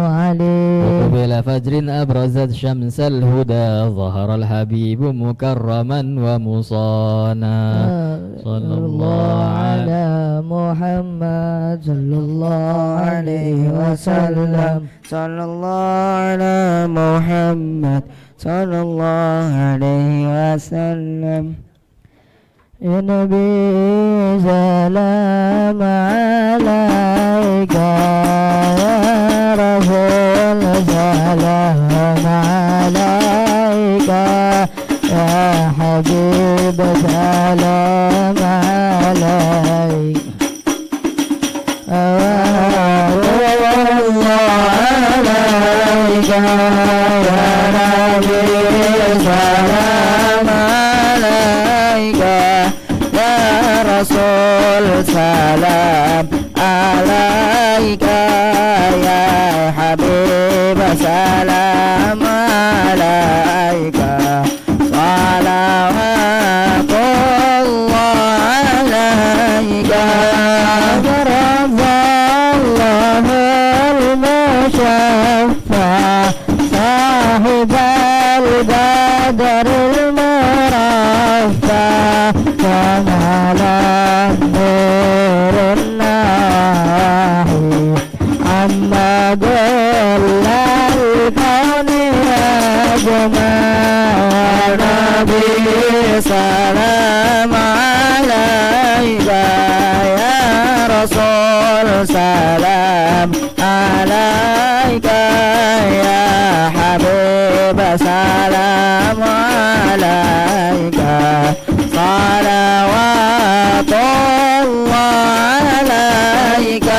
عليه. وقبل فجر أبرزت شمس الهدى ظهر الحبيب مكرما ومصانا صلى الله على محمد صلى الله عليه وسلم. صلى الله على محمد صلى الله عليه وسلم. يا نبي سلام عليك يا رسول سلام عليك يا حبيب سلام عليك. الله عليك يا نبي سلام عليك يا رسول سلام عليك يا حبيب سلام عليك. صلوات الله عليك يا رب الله المشفع صاحب البدر المرفع كمال النور الناحي عما كل الكون أجمع. نبي سلام عليك يا رسول سلام عليك يا حبيب سلام عليك. صلوات الله عليك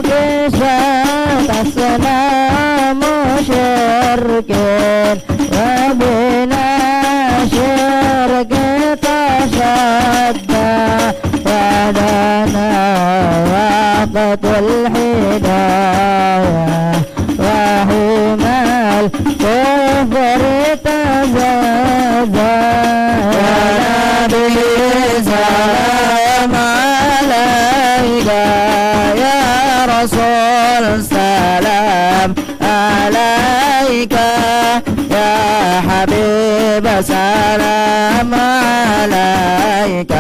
بشات السلام مشركين وبنا شرك تشدى ودنا وقت الهداية وحين الكفر تزادى. يا نبي سلام عليك يا رسول سلام عليك يا حبيب سلام عليك.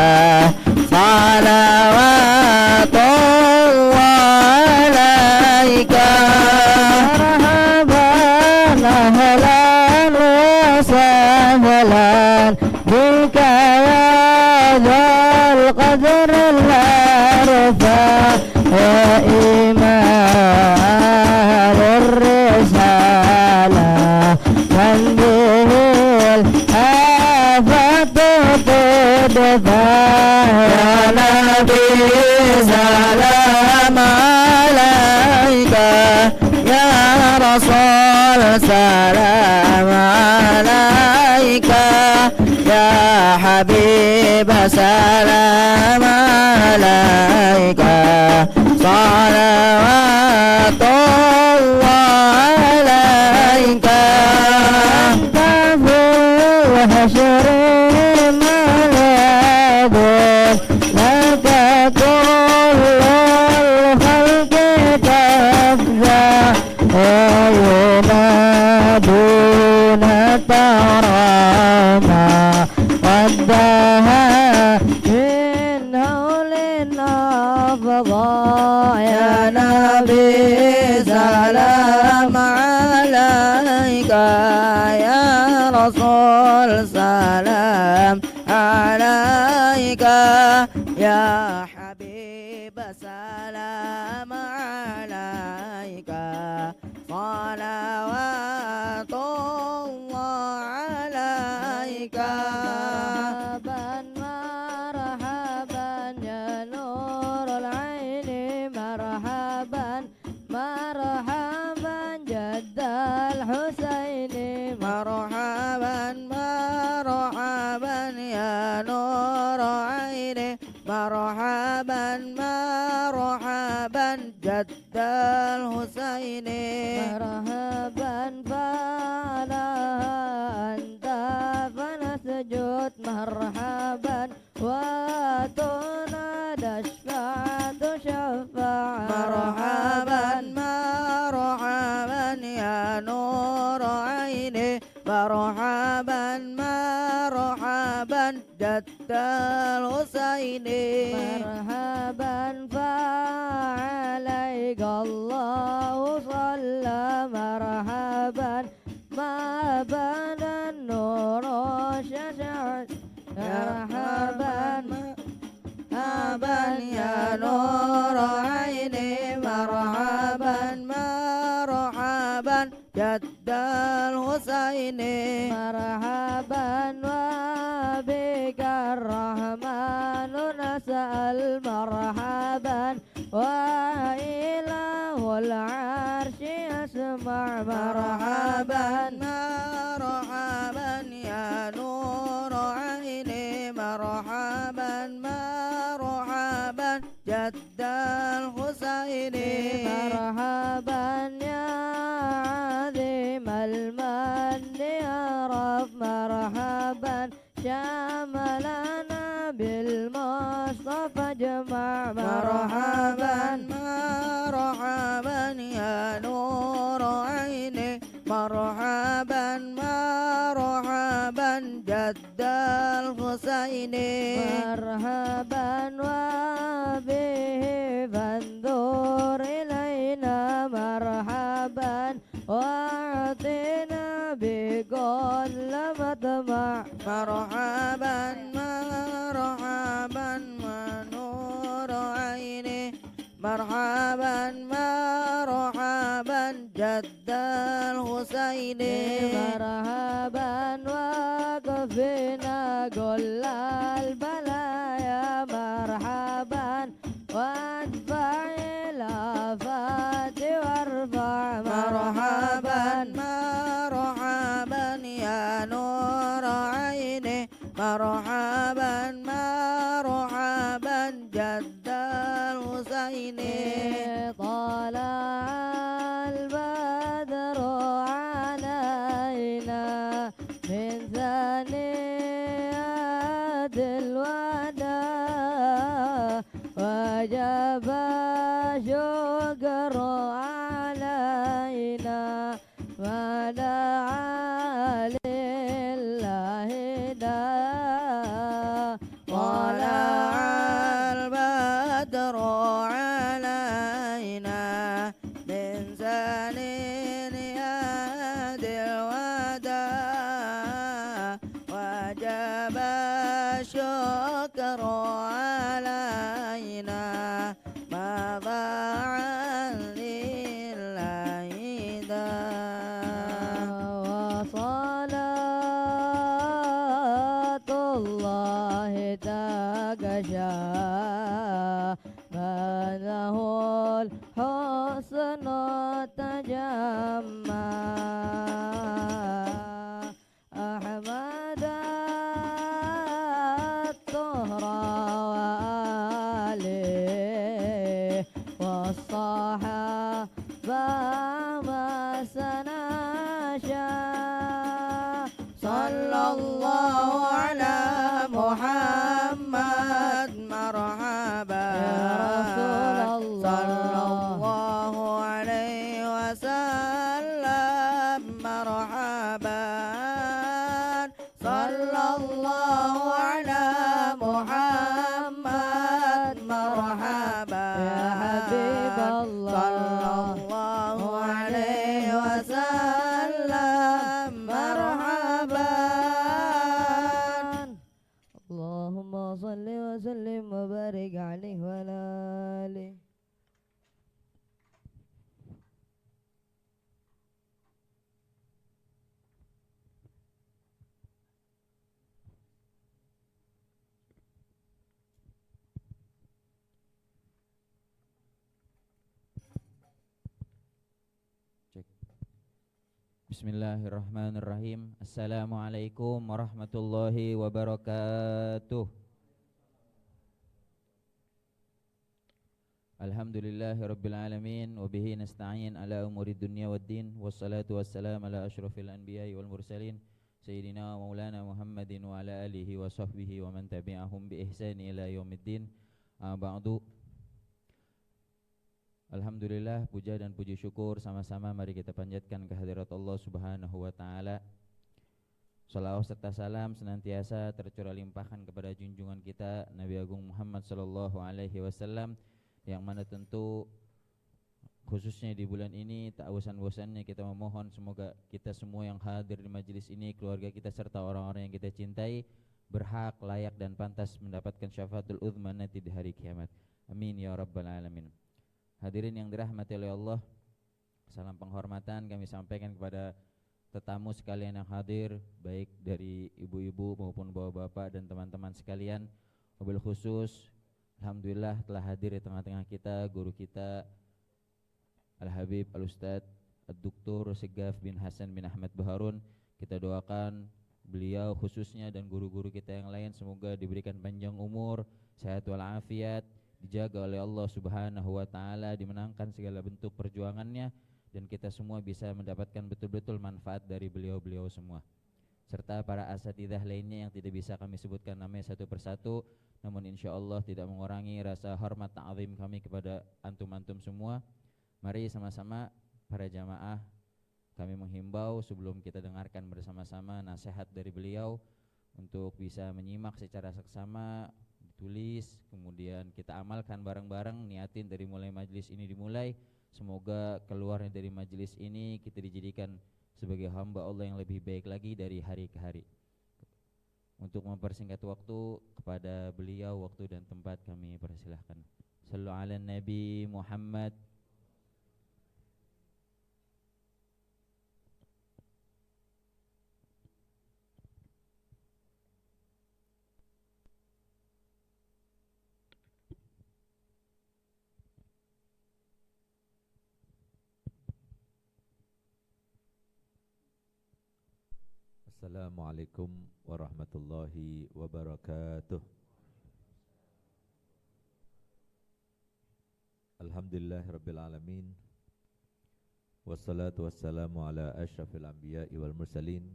صلوات الله عليك. مرحبا أهلا وسهلا بك يا ذا القدر الأرفع يا إمام الرسالة من به الآفات تدفع. يا نبي سلام عليك يا رسول سلام عليك يا حبيب سلام عليك. صلوات الله عليك. أنت في الحشر ملاذ لك كل الخلق تفزع وينادون تراما ودها من هول الأفضاء. يا نبي سلام عليك يا رسول سلام عليك يا حبيب سلام عليك. صلوات الله عليك. مرحبا يا نور العين مرحبا مرحبا جد الحسين مرحبا مرحبا يا نور عيني مرحبا مرحبا جد الحسين مرحبا فلا أنت فنسجد مرحبا وتنادى الشفاعة شفاعة مرحبا مرحبا مرحبا مرحبا جد الحسين مرحبا فعليك الله صلى مرحبا ما بدا النور ششعت مرحبا مرحبا يا نور عيني مرحبا مرحبا جد الحسين مرحبا وبك الرحمن نسأل مرحبا وإله العرش يسمع مرحبا مرحبا يا نور عيني مرحبا مرحبا جد الحسين مرحبا يا عظيم المن يا رب مرحبا شاملنا بالمصطفى جمع مرحبا مرحبا يا نور عيني مرحبا مرحبا جد الحسين مرحبا وبه فانظر إلينا مرحبا واعطنا بكل مطمع مرحبا مرحبا ونور عيني مرحبا مرحبا جد الحسين مرحبا وكفنا كل البلايا مرحبا وادفع الآفات وارفع مرحبا مرحبا يا نور عيني مرحبا مرحبا جد الحسين طلع البدر علينا من ثنيات الوداع وجب شكر علينا ودعا لله داع طلع البدر علينا من ثنيات الوداع وجب الشكر علينا ما ضاع لله داع وصلاة الله تغشى بده الحسن تجمع أحمد الطهر وآله والصحابة ما سنشا صلى الله على محمد مرحبا يا رسول الله صلى الله عليه وسلم مرحبا صلى الله على محمد مرحبا يا حبيب الله صلى الله عليه وسلم مرحبا اللهم صل وسلم وبارك عليه وعلى آله Bismillahirrahmanirrahim. Assalamualaikum warahmatullahi wabarakatuh. Alhamdulillahirabbil alamin wa bihi nasta'in ala umuri dunya waddin wassalatu wassalamu ala asyrafil anbiya'i wal mursalin sayyidina wa maulana Muhammadin wa ala alihi wa sahbihi wa man tabi'ahum bi ihsani ila yaumiddin. Ba'du. Alhamdulillah, puja dan puji syukur sama-sama mari kita panjatkan kehadirat Allah Subhanahu wa taala Salawat serta salam senantiasa tercurah limpahkan kepada junjungan kita Nabi Agung Muhammad sallallahu alaihi wasallam, yang mana tentu khususnya di bulan ini tak bosan-bosannya kita memohon semoga kita semua yang hadir di majelis ini, keluarga kita serta orang-orang yang kita cintai berhak, layak dan pantas mendapatkan syafaatul udzma nanti di hari kiamat. Amin ya rabbal alamin. Hadirin yang dirahmati oleh Allah, salam penghormatan kami sampaikan kepada tetamu sekalian yang hadir, baik dari ibu-ibu maupun bapak-bapak dan teman-teman sekalian. Wabil khusus alhamdulillah telah hadir di tengah-tengah kita guru kita Al-Habib Al-Ustadz Ad-Duktur Segaf bin Hasan bin Ahmad Baharun. Kita doakan beliau khususnya dan guru-guru kita yang lain semoga diberikan panjang umur, sehat walafiat, dijaga oleh Allah Subhanahu wa taala, dimenangkan segala bentuk perjuangannya, dan kita semua bisa mendapatkan betul-betul manfaat dari beliau-beliau semua, serta para asatidzah lainnya yang tidak bisa kami sebutkan namanya satu persatu, namun insya Allah tidak mengurangi rasa hormat ta'zim kami kepada antum-antum semua. Mari sama-sama para jamaah kami menghimbau sebelum kita dengarkan bersama-sama nasihat dari beliau untuk bisa menyimak secara seksama, ditulis, kemudian kita amalkan bareng-bareng, niatin dari mulai majelis ini dimulai. Semoga keluarnya dari majelis ini kita dijadikan sebagai hamba Allah yang lebih baik lagi dari hari ke hari. Untuk mempersingkat waktu, kepada beliau waktu dan tempat kami persilahkan. Sallu ala Nabi Muhammad. Assalamualaikum warahmatullahi wabarakatuh. Alhamdulillahirabbil alamin. Wassalatu wassalamu ala asyrafil anbiya'i wal mursalin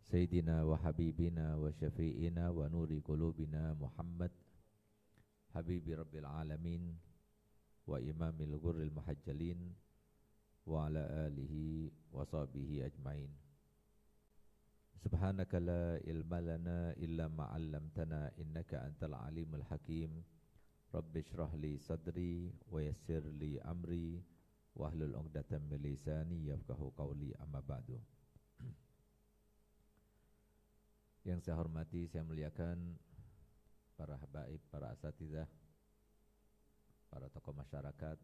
Sayyidina wa habibina wa syafi'ina wa nuri qulubina Muhammad Habibi rabbil alamin wa imamil ghurril muhajjalin wa ala alihi wa sahbihi ajmain. Subhanaka la ilma lana illa ma 'allamtana innaka antal alimul hakim. Rabbi shrah li sadri wa yassir li amri wahlul 'uqdatam min lisani yafqahu qawli, amma ba'du. Yang saya hormati, saya muliakan para habaib, para asatidzah, para tokoh masyarakat,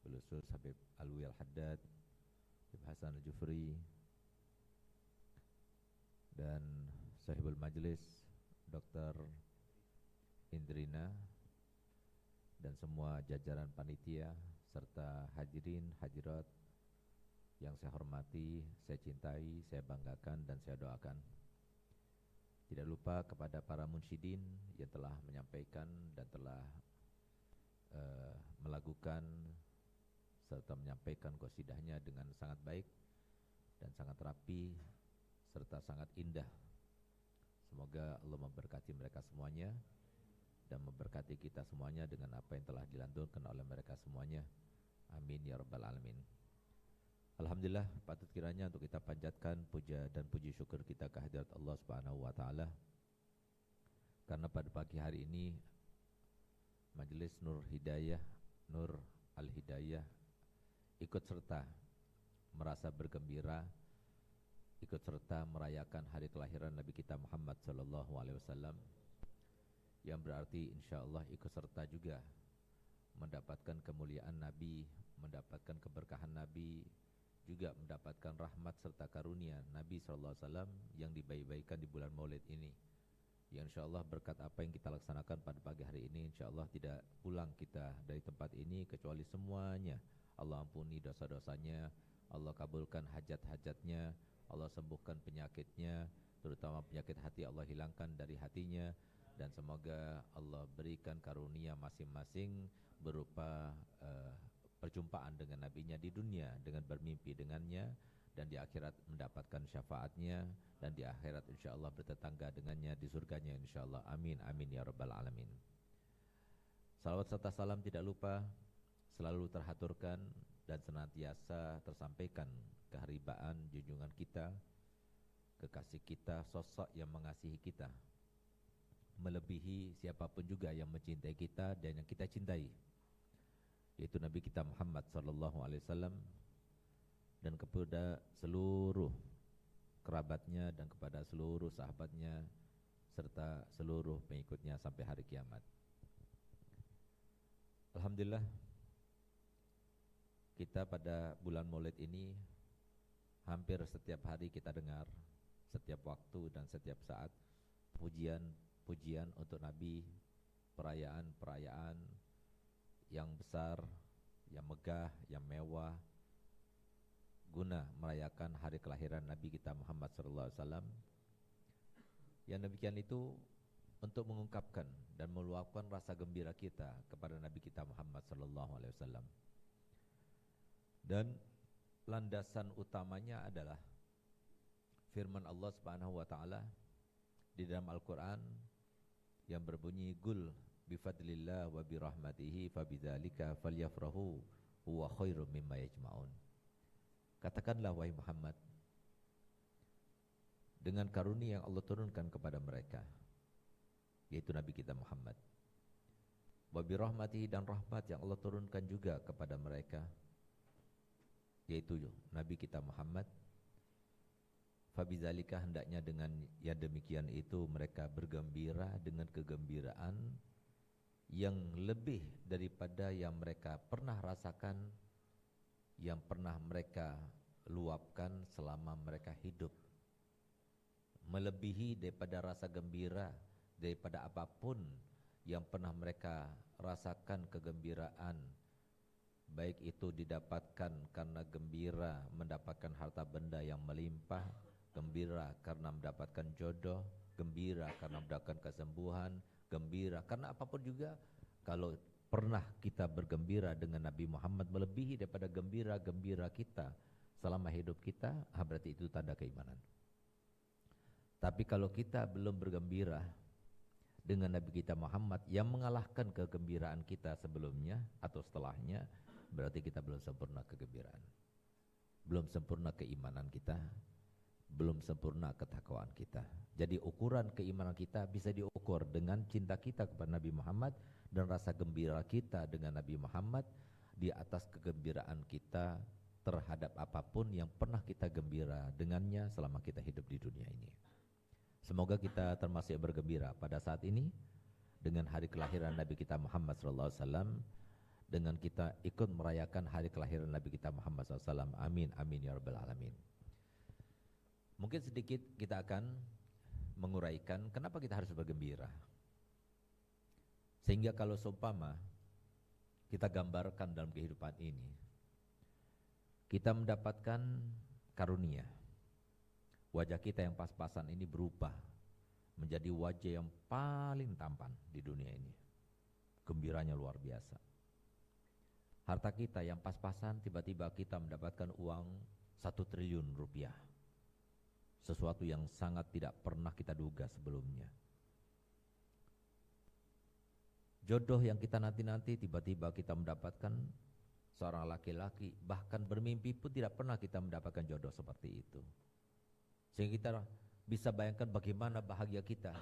khusus Habib Alwi Al-Haddad, Habib Hasan Al-Jufri, dan sahibul majlis Dr. Indrina, dan semua jajaran panitia serta hadirin hadirat yang saya hormati, saya cintai, saya banggakan dan saya doakan. Tidak lupa kepada para munsyidin yang telah menyampaikan dan telah melakukan serta menyampaikan qasidahnya dengan sangat baik dan sangat rapi serta sangat indah. Semoga Allah memberkati mereka semuanya dan memberkati kita semuanya dengan apa yang telah dilantunkan oleh mereka semuanya. Amin ya rabbal alamin. Alhamdulillah, patut kiranya untuk kita panjatkan puja dan puji syukur kita kehadirat Allah Subhanahu wa taala, karena pada pagi hari ini Majelis Nur Hidayah, Nur Al-Hidayah ikut serta merasa bergembira, ikut serta merayakan hari kelahiran Nabi kita Muhammad sallallahu alaihi wasallam, yang berarti insyaallah ikut serta juga mendapatkan kemuliaan Nabi, mendapatkan keberkahan Nabi, juga mendapatkan rahmat serta karunia Nabi sallallahu alaihi wasallam yang dibaik-baikan di bulan Maulid ini. Yang insyaallah berkat apa yang kita laksanakan pada pagi hari ini, insyaallah tidak pulang kita dari tempat ini kecuali semuanya Allah ampuni dosa-dosanya, Allah kabulkan hajat-hajatnya, Allah sembuhkan penyakitnya, terutama penyakit hati Allah hilangkan dari hatinya, dan semoga Allah berikan karunia masing-masing berupa perjumpaan dengan nabinya di dunia dengan bermimpi dengannya, dan di akhirat mendapatkan syafaatnya, dan di akhirat insyaallah bertetangga dengannya di surganya insyaallah. Amin amin ya rabbal alamin. Salawat serta salam tidak lupa selalu terhaturkan dan senantiasa tersampaikan keharibaan junjungan kita, kekasih kita, sosok yang mengasihi kita, melebihi siapapun juga yang mencintai kita dan yang kita cintai, yaitu Nabi kita Muhammad sallallahu alaihi wasallam, dan kepada seluruh kerabatnya dan kepada seluruh sahabatnya serta seluruh pengikutnya sampai hari kiamat. Alhamdulillah, kita pada bulan Maulid ini hampir setiap hari kita dengar, setiap waktu dan setiap saat pujian untuk Nabi, perayaan-perayaan yang besar, yang megah, yang mewah, guna merayakan hari kelahiran Nabi kita Muhammad SAW. Yang demikian itu untuk mengungkapkan dan meluapkan rasa gembira kita kepada Nabi kita Muhammad SAW. Dan landasan utamanya adalah firman Allah Subhanahu wa taala di dalam Al-Qur'an yang berbunyi, "Qul bifadlillah wa birahmatihi fabidzalika falyafrahu huwa khairum mimma yajma'un." Katakanlah wahai Muhammad, dengan karunia yang Allah turunkan kepada mereka, yaitu Nabi kita Muhammad, wa birahmatihi, dan rahmat yang Allah turunkan juga kepada mereka, yaitu Nabi kita Muhammad, fabidzalika, hendaknya dengan yang demikian itu mereka bergembira dengan kegembiraan yang lebih daripada yang mereka pernah rasakan, yang pernah mereka luapkan selama mereka hidup, melebihi daripada rasa gembira, daripada apapun yang pernah mereka rasakan kegembiraan, baik itu didapatkan karena gembira mendapatkan harta benda yang melimpah, gembira karena mendapatkan jodoh, gembira karena mendapatkan kesembuhan, gembira karena apapun juga. Kalau pernah kita bergembira dengan Nabi Muhammad melebihi daripada gembira-gembira kita selama hidup kita, berarti itu tanda keimanan. Tapi kalau kita belum bergembira dengan Nabi kita Muhammad yang mengalahkan kegembiraan kita sebelumnya atau setelahnya, berarti kita belum sempurna kegembiraan, belum sempurna keimanan kita, belum sempurna ketakwaan kita. Jadi ukuran keimanan kita bisa diukur dengan cinta kita kepada Nabi Muhammad dan rasa gembira kita dengan Nabi Muhammad di atas kegembiraan kita terhadap apapun yang pernah kita gembira dengannya selama kita hidup di dunia ini. Semoga kita termasuk bergembira pada saat ini dengan hari kelahiran Nabi kita Muhammad SAW, dengan kita ikut merayakan hari kelahiran Nabi kita Muhammad SAW. Amin, amin ya rabbal alamin. Mungkin sedikit kita akan menguraikan kenapa kita harus bergembira, sehingga kalau seumpama kita gambarkan dalam kehidupan ini, kita mendapatkan karunia, wajah kita yang pas-pasan ini berubah menjadi wajah yang paling tampan di dunia ini. Gembiranya luar biasa. Harta kita yang pas-pasan, tiba-tiba kita mendapatkan uang 1 triliun rupiah. Sesuatu yang sangat tidak pernah kita duga sebelumnya. Jodoh yang kita nanti-nanti, tiba-tiba kita mendapatkan seorang laki-laki, bahkan bermimpi pun tidak pernah kita mendapatkan jodoh seperti itu. Sehingga kita bisa bayangkan bagaimana bahagia kita.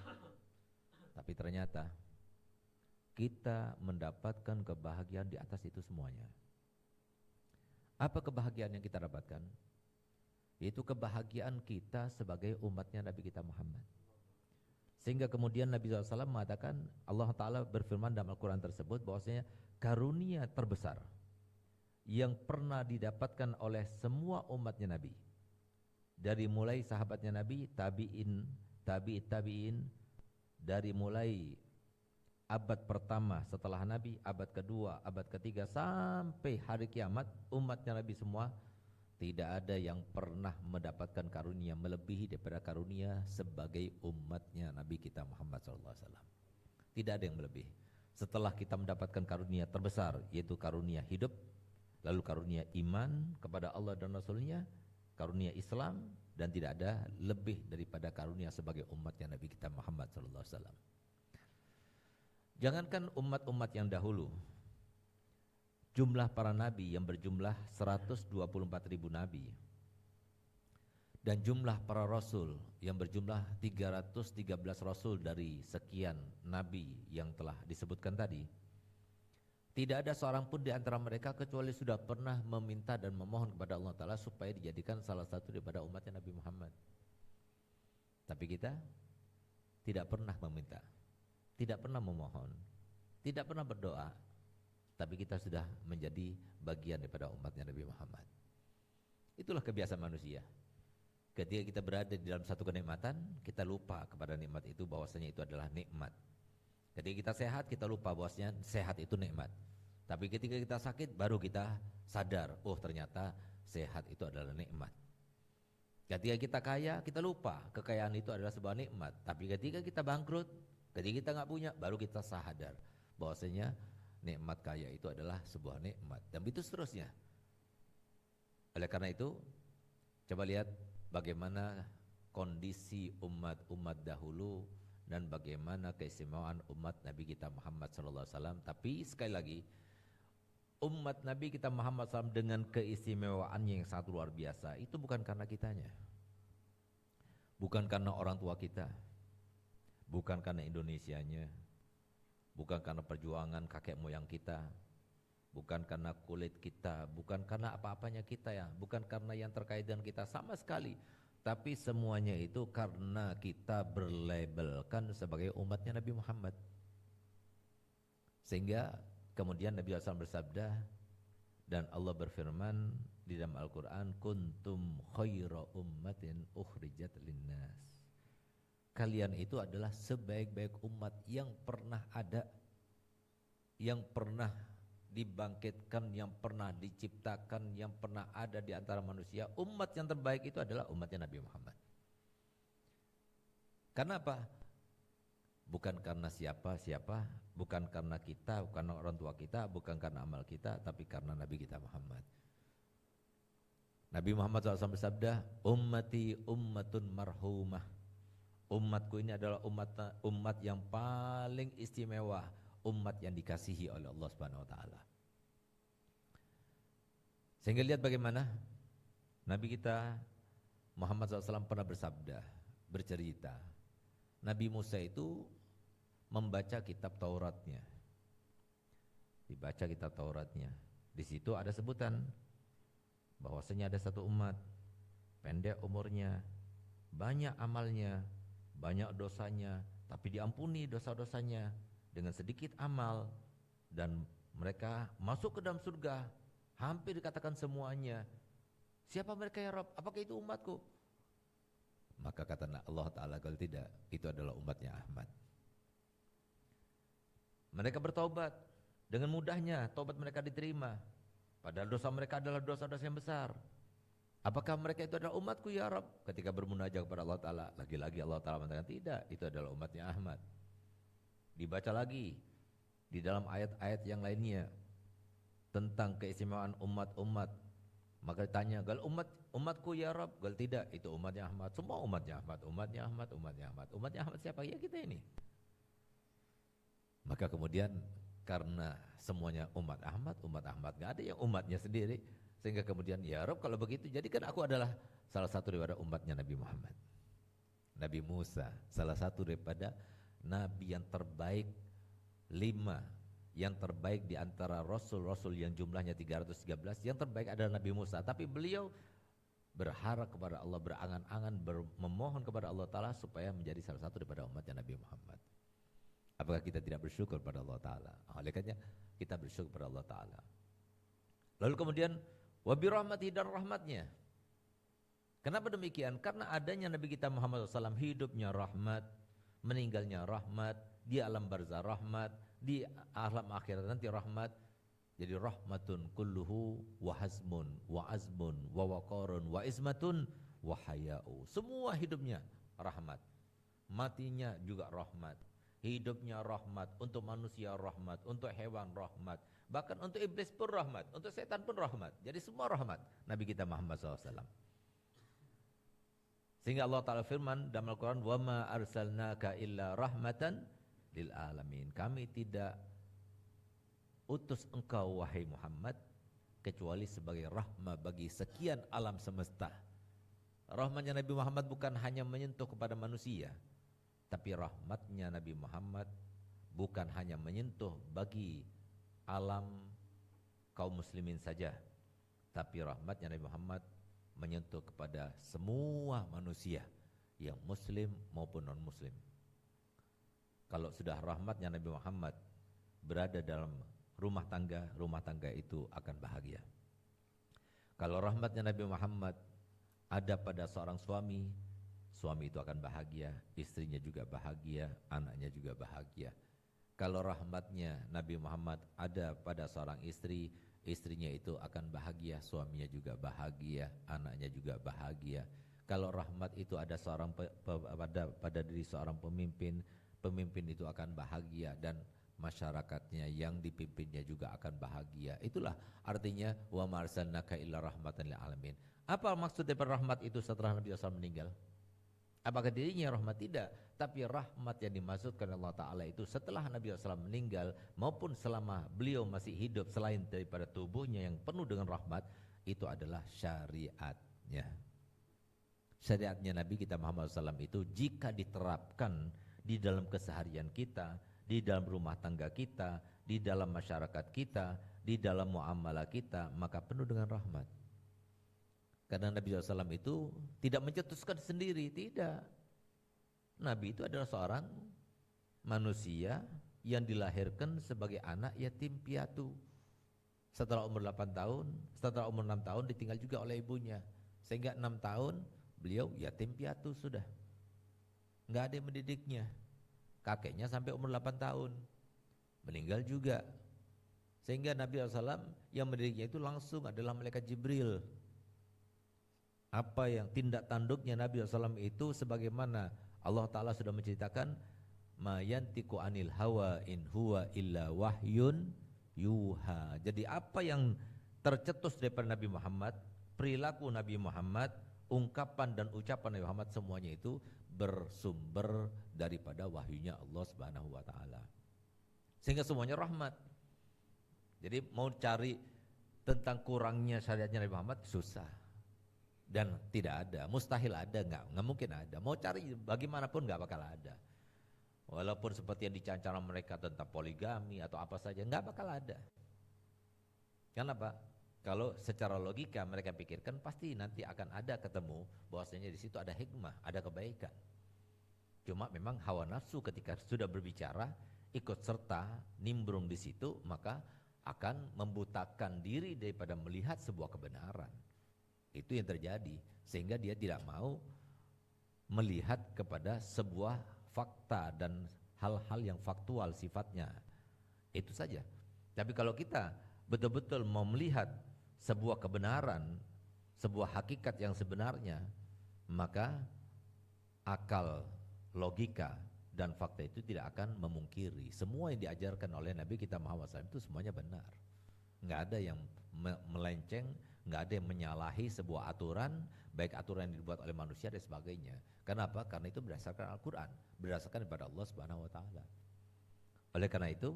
Tapi ternyata kita mendapatkan kebahagiaan di atas itu semuanya. Apa kebahagiaan yang kita dapatkan? Yaitu kebahagiaan kita sebagai umatnya Nabi kita Muhammad. Sehingga kemudian Nabi SAW mengatakan, Allah Ta'ala berfirman dalam Al-Quran tersebut bahwasanya karunia terbesar yang pernah didapatkan oleh semua umatnya Nabi, dari mulai sahabatnya Nabi, tabi'in, dari mulai abad pertama setelah Nabi, abad kedua, abad ketiga, sampai hari kiamat, umatnya Nabi semua, tidak ada yang pernah mendapatkan karunia melebihi daripada karunia sebagai umatnya Nabi kita Muhammad SAW. Tidak ada yang melebihi. Setelah kita mendapatkan karunia terbesar, yaitu karunia hidup, lalu karunia iman kepada Allah dan Rasulnya, karunia Islam, dan tidak ada lebih daripada karunia sebagai umatnya Nabi kita Muhammad SAW. Jangankan umat-umat yang dahulu, jumlah para nabi yang berjumlah 124.000 nabi, Dan jumlah para rasul yang berjumlah 313 rasul dari sekian nabi yang telah disebutkan tadi, tidak ada seorang pun di antara mereka kecuali sudah pernah meminta dan memohon kepada Allah Ta'ala supaya dijadikan salah satu daripada umatnya Nabi Muhammad. Tapi kita tidak pernah meminta, tidak pernah memohon, tidak pernah berdoa, tapi kita sudah menjadi bagian daripada umatnya Nabi Muhammad. Itulah kebiasaan manusia. Ketika kita berada di dalam satu kenikmatan, kita lupa kepada nikmat itu bahwasanya itu adalah nikmat. Ketika kita sehat, kita lupa bahwasanya sehat itu nikmat. Tapi ketika kita sakit, baru kita sadar, oh ternyata sehat itu adalah nikmat. Ketika kita kaya, kita lupa kekayaan itu adalah sebuah nikmat. Tapi ketika kita bangkrut, ketika kita nggak punya, baru kita sadar bahwasanya nikmat kaya itu adalah sebuah nikmat. Dan itu seterusnya. Oleh karena itu, coba lihat bagaimana kondisi umat-umat dahulu dan bagaimana keistimewaan umat Nabi kita Muhammad SAW. Tapi sekali lagi, umat Nabi kita Muhammad SAW dengan keistimewaannya yang sangat luar biasa, itu bukan karena kitanya, bukan karena orang tua kita, bukan karena Indonesianya, bukan karena perjuangan kakek moyang kita, bukan karena kulit kita, bukan karena apa-apanya kita ya, bukan karena yang terkait dengan kita sama sekali. Tapi semuanya itu karena kita berlabelkan sebagai umatnya Nabi Muhammad. Sehingga kemudian Nabi SAW bersabda dan Allah berfirman di dalam Al-Quran, kuntum khaira ummatin ukhrijat linnas. Kalian itu adalah sebaik-baik umat yang pernah ada, yang pernah dibangkitkan, yang pernah diciptakan, yang pernah ada di antara manusia. Umat yang terbaik itu adalah umatnya Nabi Muhammad. Karena apa? Bukan karena siapa-siapa, bukan karena kita, bukan karena orang tua kita, bukan karena amal kita, tapi karena Nabi kita Muhammad. Nabi Muhammad SAW bersabda, ummati ummatun marhumah. Umatku ini adalah umat yang paling istimewa, umat yang dikasihi oleh Allah Subhanahu wa taala. Sehingga lihat bagaimana Nabi kita Muhammad SAW pernah bersabda, bercerita, Nabi Musa itu membaca kitab Tauratnya. Dibaca kitab Tauratnya. Di situ ada sebutan bahwasanya ada satu umat pendek umurnya, banyak amalnya, banyak dosanya, tapi diampuni dosa-dosanya dengan sedikit amal, dan mereka masuk ke dalam surga, hampir dikatakan semuanya. Siapa mereka ya Rabb? Apakah itu umatku? Maka kata Allah Ta'ala, kalau tidak, itu adalah umatnya Ahmad. Mereka bertaubat, dengan mudahnya taubat mereka diterima, padahal dosa mereka adalah dosa-dosa yang besar. Apakah mereka itu adalah umatku ya Rabb? Ketika bermunajat kepada Allah Ta'ala, lagi-lagi Allah Ta'ala mengatakan tidak, itu adalah umatnya Ahmad. Dibaca lagi di dalam ayat-ayat yang lainnya tentang keistimewaan umat-umat. Maka ditanya, gal umatku ya Rabb? Gal tidak, itu umatnya Ahmad. Semua umatnya Ahmad, umatnya Ahmad, umatnya Ahmad. Umatnya Ahmad siapa? Ya kita ini. Maka kemudian karena semuanya umat Ahmad, gak ada yang umatnya sendiri, sehingga kemudian ya Rabb kalau begitu jadikan aku adalah salah satu daripada umatnya Nabi Muhammad. Nabi Musa salah satu daripada Nabi yang terbaik, 5 yang terbaik di antara Rasul-Rasul yang jumlahnya 313, yang terbaik adalah Nabi Musa. Tapi beliau berharap kepada Allah, berangan-angan, memohon kepada Allah Ta'ala supaya menjadi salah satu daripada umatnya Nabi Muhammad. Apakah kita tidak bersyukur kepada Allah Ta'ala? Oleh karena kita bersyukur kepada Allah Ta'ala. Lalu kemudian wabirahmati, dan rahmatnya. Kenapa demikian? Karena adanya Nabi kita Muhammad SAW, hidupnya rahmat, meninggalnya rahmat, di alam barzah rahmat, di alam akhirat nanti rahmat. Jadi rahmatun kulluhu wa hazmun wa azmun wa waqarun wa izmatun wa haya'u. Semua hidupnya rahmat, matinya juga rahmat, hidupnya rahmat, untuk manusia rahmat, untuk hewan rahmat, bahkan untuk iblis pun rahmat, untuk setan pun rahmat. Jadi semua rahmat Nabi kita Muhammad SAW. Sehingga Allah Ta'ala firman dalam Al-Quran, wa ma arsalnaka illa rahmatan lil alamin. Kami tidak utus engkau wahai Muhammad kecuali sebagai rahmah bagi sekian alam semesta. Rahmatnya Nabi Muhammad bukan hanya menyentuh kepada manusia, tapi rahmatnya Nabi Muhammad bukan hanya menyentuh bagi alam kaum muslimin saja, tapi rahmatnya Nabi Muhammad menyentuh kepada semua manusia yang muslim maupun non muslim. Kalau sudah rahmatnya Nabi Muhammad berada dalam rumah tangga itu akan bahagia. Kalau rahmatnya Nabi Muhammad ada pada seorang suami, suami itu akan bahagia, istrinya juga bahagia, anaknya juga bahagia. Kalau rahmatnya Nabi Muhammad ada pada seorang istri, istrinya itu akan bahagia, suaminya juga bahagia, anaknya juga bahagia. Kalau rahmat itu ada pada diri seorang pemimpin, pemimpin itu akan bahagia dan masyarakatnya yang dipimpinnya juga akan bahagia. Itulah artinya wa ma arsalnaka illa rahmatan lil alamin. Apa maksud dari rahmat itu setelah Nabi SAW meninggal? Apakah dirinya rahmat? Tidak, tapi rahmat yang dimaksudkan Allah Ta'ala itu setelah Nabi SAW meninggal maupun selama beliau masih hidup, selain daripada tubuhnya yang penuh dengan rahmat, itu adalah syariatnya. Syariatnya Nabi kita Muhammad SAW itu jika diterapkan di dalam keseharian kita, di dalam rumah tangga kita, di dalam masyarakat kita, di dalam muamalah kita, maka penuh dengan rahmat. Karena Nabi SAW itu tidak mencetuskan sendiri, tidak. Nabi itu adalah seorang manusia yang dilahirkan sebagai anak yatim piatu. Setelah umur 8 tahun, setelah umur 6 tahun ditinggal juga oleh ibunya. Sehingga 6 tahun beliau yatim piatu sudah. Enggak ada yang mendidiknya. Kakeknya sampai umur 8 tahun. Meninggal juga. Sehingga Nabi SAW yang mendidiknya itu langsung adalah malaikat Jibril. Apa yang tindak tanduknya Nabi SAW itu sebagaimana Allah Ta'ala sudah menceritakan, ma yantiqu anil hawa in huwa illa wahyun yuha. Jadi apa yang tercetus daripada Nabi Muhammad, perilaku Nabi Muhammad, ungkapan dan ucapan Nabi Muhammad, semuanya itu bersumber daripada wahyunya Allah Subhanahu wa Ta'ala. Sehingga semuanya rahmat. Jadi mau cari tentang kurangnya syariatnya Nabi Muhammad susah. Dan tidak ada, mustahil ada, nggak mungkin ada. Mau cari bagaimanapun nggak bakal ada. Walaupun seperti yang dicancara mereka tentang poligami atau apa saja, nggak bakal ada. Kenapa? Kalau secara logika mereka pikirkan pasti nanti akan ada ketemu bahwasanya di situ ada hikmah, ada kebaikan. Cuma memang hawa nafsu ketika sudah berbicara ikut serta nimbrung di situ, maka akan membutakan diri daripada melihat sebuah kebenaran. Itu yang terjadi, sehingga dia tidak mau melihat kepada sebuah fakta dan hal-hal yang faktual sifatnya. Itu saja. Tapi kalau kita betul-betul mau melihat sebuah kebenaran, sebuah hakikat yang sebenarnya, maka akal, logika, dan fakta itu tidak akan memungkiri. Semua yang diajarkan oleh Nabi kita Muhammad SAW itu semuanya benar. Nggak ada yang melenceng, nggak ada yang menyalahi sebuah aturan, baik aturan yang dibuat oleh manusia dan sebagainya. Kenapa? Karena itu berdasarkan Al-Quran, berdasarkan kepada Allah Subhanahu wa Ta'ala. Oleh karena itu,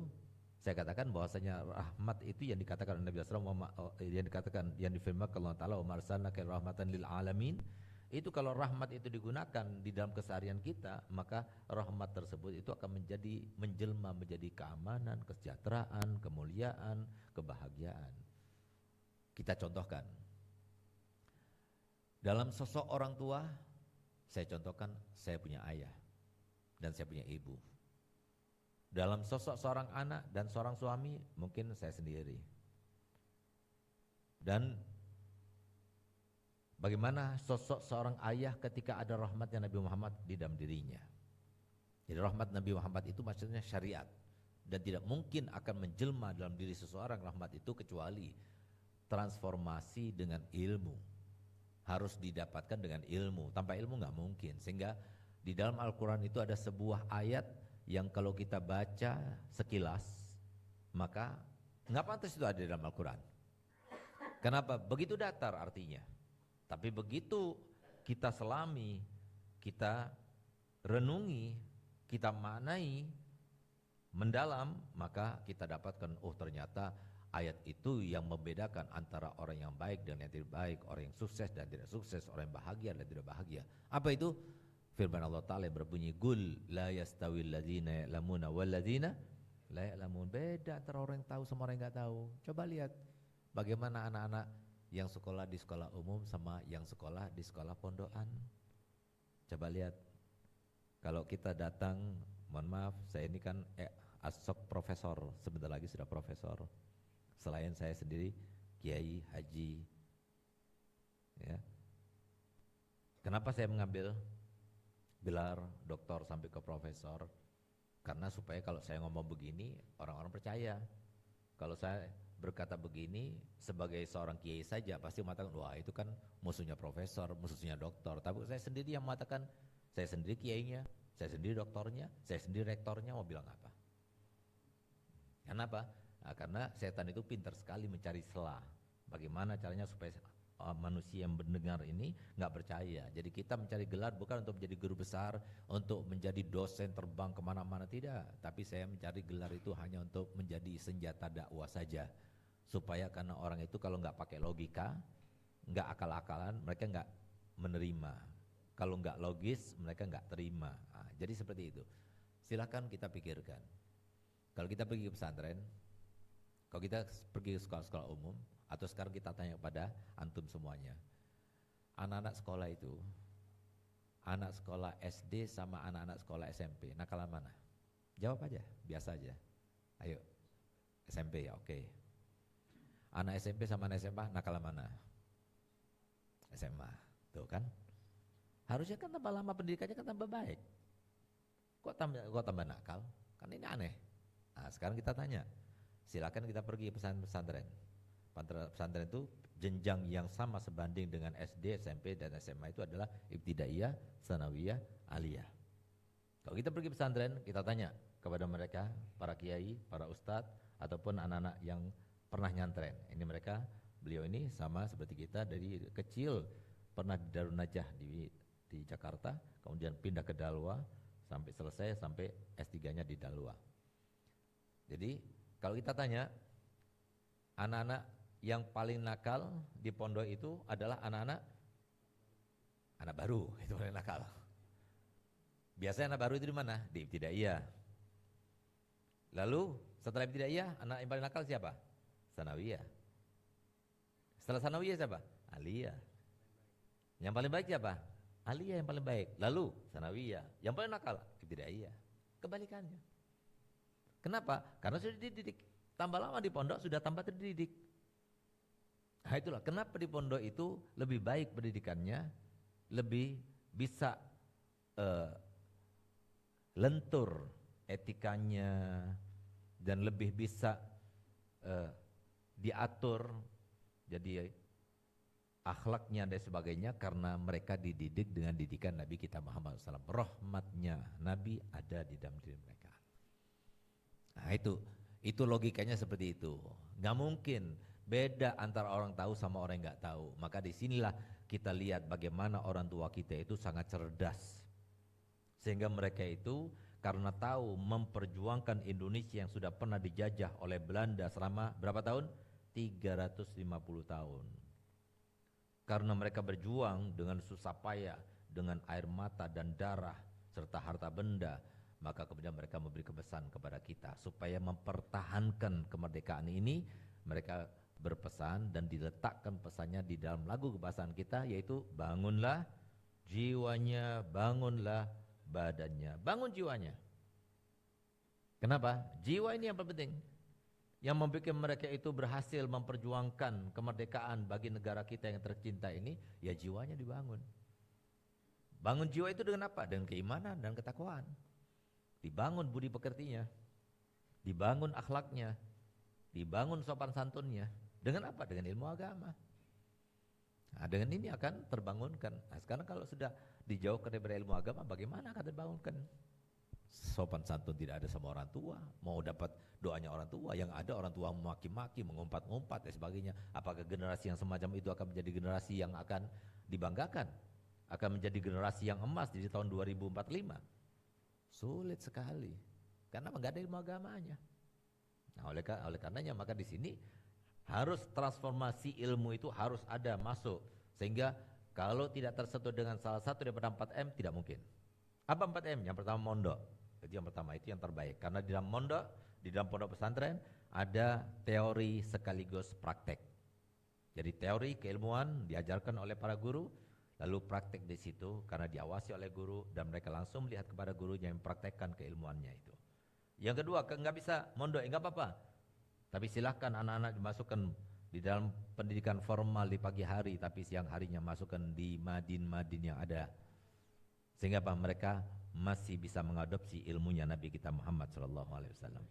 saya katakan bahwasanya rahmat itu yang dikatakan oleh Nabi SAW, yang dikatakan, yang difirmankan Allah Ta'ala, wa arsalnaka rahmatan lil alamin. Itu kalau rahmat itu digunakan di dalam keseharian kita, maka rahmat tersebut itu akan menjelma menjadi keamanan, kesejahteraan, kemuliaan, kebahagiaan. Kita contohkan dalam sosok orang tua, saya contohkan saya punya ayah dan saya punya ibu. Dalam sosok seorang anak dan seorang suami, mungkin saya sendiri. Dan bagaimana sosok seorang ayah ketika ada rahmatnya Nabi Muhammad di dalam dirinya. Jadi rahmat Nabi Muhammad itu maksudnya syariat, dan tidak mungkin akan menjelma dalam diri seseorang rahmat itu kecuali transformasi dengan ilmu. Harus didapatkan dengan ilmu. Tanpa ilmu nggak mungkin. Sehingga di dalam Al-Quran itu ada sebuah ayat yang kalau kita baca sekilas, maka nggak pantas itu ada di dalam Al-Quran. Kenapa? Begitu datar artinya. Tapi begitu kita selami, kita renungi, kita maknai mendalam, maka kita dapatkan, oh ternyata ayat itu yang membedakan antara orang yang baik dan yang tidak baik, orang yang sukses dan tidak sukses, orang yang bahagia dan tidak bahagia. Apa itu? Firman Allah Ta'ala berbunyi, Qul la yastawil ladzina ya'lamuna wal ladzina la ya'lamun. Beda antara orang yang tahu sama orang yang gak tahu. Coba lihat bagaimana anak-anak yang sekolah di sekolah umum sama yang sekolah di sekolah pondokan. Coba lihat, kalau kita datang, mohon maaf, saya ini kan asok profesor, sebentar lagi sudah profesor. Selain saya sendiri kiai, haji. Ya. Kenapa saya mengambil gelar doktor sampai ke profesor? Karena supaya kalau saya ngomong begini orang-orang percaya. Kalau saya berkata begini sebagai seorang kiai saja pasti mengatakan, wah itu kan musuhnya profesor, musuhnya doktor. Tapi saya sendiri yang mengatakan, saya sendiri kiainya, saya sendiri doktornya, saya sendiri rektornya, mau bilang apa? Kenapa? Nah, karena setan itu pintar sekali mencari celah. Bagaimana caranya supaya manusia yang mendengar ini nggak percaya. Jadi kita mencari gelar bukan untuk menjadi guru besar, untuk menjadi dosen terbang kemana-mana, tidak. Tapi saya mencari gelar itu hanya untuk menjadi senjata dakwah saja. Supaya karena orang itu kalau nggak pakai logika, nggak akal-akalan, mereka nggak menerima. Kalau nggak logis, mereka nggak terima. Nah, jadi seperti itu. Silakan kita pikirkan. Kalau kita pergi ke pesantren, kalau kita pergi ke sekolah-sekolah umum, atau sekarang kita tanya kepada antum semuanya, anak-anak sekolah itu, anak sekolah SD sama anak-anak sekolah SMP, nakalan mana? Jawab aja, biasa aja. Ayo, SMP ya, oke. Anak SMP sama anak SMA, nakalan mana? SMA, tuh kan? Harusnya kan tambah lama pendidikannya kan tambah baik. Kok tambah nakal? Kan ini aneh. Nah, sekarang kita tanya, silakan kita pergi pesantren. Pesantren itu jenjang yang sama sebanding dengan SD, SMP, dan SMA itu adalah ibtidaiyah, tsanawiyah, aliyah. Kalau kita pergi pesantren, kita tanya kepada mereka, para kiai, para ustadz, ataupun anak-anak yang pernah nyantren. Ini mereka, beliau ini sama seperti kita dari kecil pernah di Darun Najah di Jakarta, kemudian pindah ke Dalwa sampai selesai sampai S3-nya di Dalwa. Jadi kalau kita tanya, anak-anak yang paling nakal di pondok itu adalah anak baru, itu paling nakal. Biasanya anak baru itu di mana? Di ibtidaiyah. Lalu setelah ibtidaiyah, anak yang paling nakal siapa? Tsanawiyah. Setelah tsanawiyah siapa? Aliyah. Yang paling baik siapa? Aliyah yang paling baik. Lalu tsanawiyah. Yang paling nakal ibtidaiyah. Kebalikannya. Kenapa? Karena sudah dididik. Tambah lama di pondok sudah tambah terdidik. Nah itulah kenapa di pondok itu lebih baik pendidikannya, lebih bisa lentur etikanya, dan lebih bisa diatur jadi akhlaknya dan sebagainya, karena mereka dididik dengan didikan Nabi kita Muhammad SAW. Rahmatnya Nabi ada di dalam diri mereka. Nah itu logikanya seperti itu. Nggak mungkin beda antara orang tahu sama orang yang nggak tahu. Maka disinilah kita lihat bagaimana orang tua kita itu sangat cerdas, sehingga mereka itu karena tahu memperjuangkan Indonesia yang sudah pernah dijajah oleh Belanda selama berapa tahun? 350 tahun. Karena mereka berjuang dengan susah payah, dengan air mata dan darah serta harta benda, maka kemudian mereka memberi pesan kepada kita supaya mempertahankan kemerdekaan ini. Mereka berpesan dan diletakkan pesannya di dalam lagu kebangsaan kita, yaitu bangunlah jiwanya, bangunlah badannya, bangun jiwanya. Kenapa? Jiwa ini yang penting, yang membuat mereka itu berhasil memperjuangkan kemerdekaan bagi negara kita yang tercinta ini, ya jiwanya dibangun. Bangun jiwa itu dengan apa? Dengan keimanan dan ketakwaan. Dibangun budi pekertinya, dibangun akhlaknya, dibangun sopan santunnya. Dengan apa? Dengan ilmu agama. Nah, dengan ini akan terbangunkan. Nah, sekarang kalau sudah dijauhkan dari ilmu agama, bagaimana akan terbangunkan? Sopan santun tidak ada sama orang tua. Mau dapat doanya orang tua, yang ada orang tua memaki-maki, mengumpat-ngumpat dan sebagainya. Apakah generasi yang semacam itu akan menjadi generasi yang akan dibanggakan? Akan menjadi generasi yang emas di tahun 2045? Sulit sekali, karena enggak ada ilmu agamanya. Nah, oleh karenanya maka di sini Harus transformasi ilmu itu harus ada masuk. Sehingga kalau tidak tersentuh dengan salah satu daripada 4M tidak mungkin. Apa 4M? Yang pertama mondok. Jadi yang pertama itu yang terbaik. Karena di dalam mondok, di dalam pondok pesantren ada teori sekaligus praktek. Jadi teori keilmuan diajarkan oleh para guru, lalu praktek di situ karena diawasi oleh guru dan mereka langsung melihat kepada gurunya yang mempraktekkan keilmuannya itu. Yang kedua, nggak bisa mondok, nggak apa-apa. Tapi silahkan anak-anak dimasukkan di dalam pendidikan formal di pagi hari, tapi siang harinya masukkan di madin-madin yang ada. Sehingga apa? Mereka masih bisa mengadopsi ilmunya Nabi kita Muhammad SAW.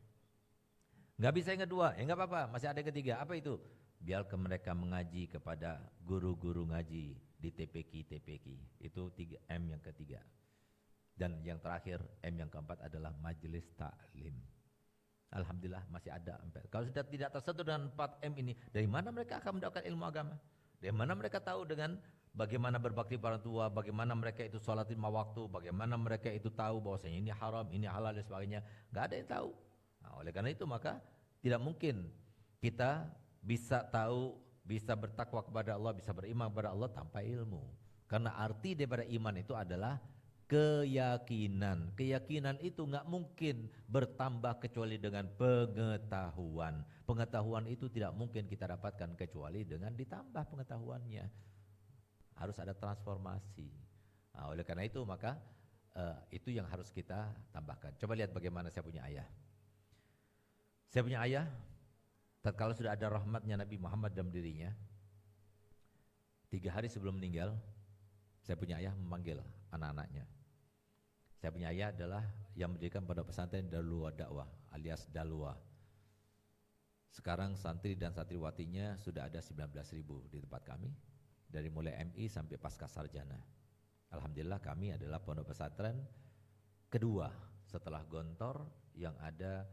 Nggak bisa yang kedua, nggak apa-apa, masih ada yang ketiga. Apa itu? Biarkan mereka mengaji kepada guru-guru ngaji di TPQ. Itu 3M yang ketiga. Dan yang terakhir, M yang keempat adalah majelis taklim. Alhamdulillah masih ada. Kalau sudah tidak tersentuh dengan 4M ini, dari mana mereka akan mendapatkan ilmu agama? Dari mana mereka tahu dengan bagaimana berbakti pada orang tua, bagaimana mereka itu sholat 5 waktu, bagaimana mereka itu tahu bahwasanya ini haram, ini halal dan sebagainya. Nggak ada yang tahu. Nah, oleh karena itu maka tidak mungkin kita bisa tahu, bisa bertakwa kepada Allah, bisa beriman kepada Allah tanpa ilmu. Karena arti daripada iman itu adalah keyakinan. Keyakinan itu nggak mungkin bertambah kecuali dengan pengetahuan. Pengetahuan itu tidak mungkin kita dapatkan kecuali dengan ditambah pengetahuannya. Harus ada transformasi. Nah, oleh karena itu maka itu yang harus kita tambahkan. Coba lihat bagaimana saya punya ayah. Saya punya ayah, tatkala sudah ada rahmatnya Nabi Muhammad dalam dirinya, 3 hari sebelum meninggal, saya punya ayah memanggil anak-anaknya. Saya punya ayah adalah yang mendirikan pondok pesantren Darul Dakwah alias Dalwa. Sekarang santri dan santriwatinya sudah ada 19.000 di tempat kami, dari mulai MI sampai pasca sarjana. Alhamdulillah kami adalah pondok pesantren kedua setelah Gontor yang ada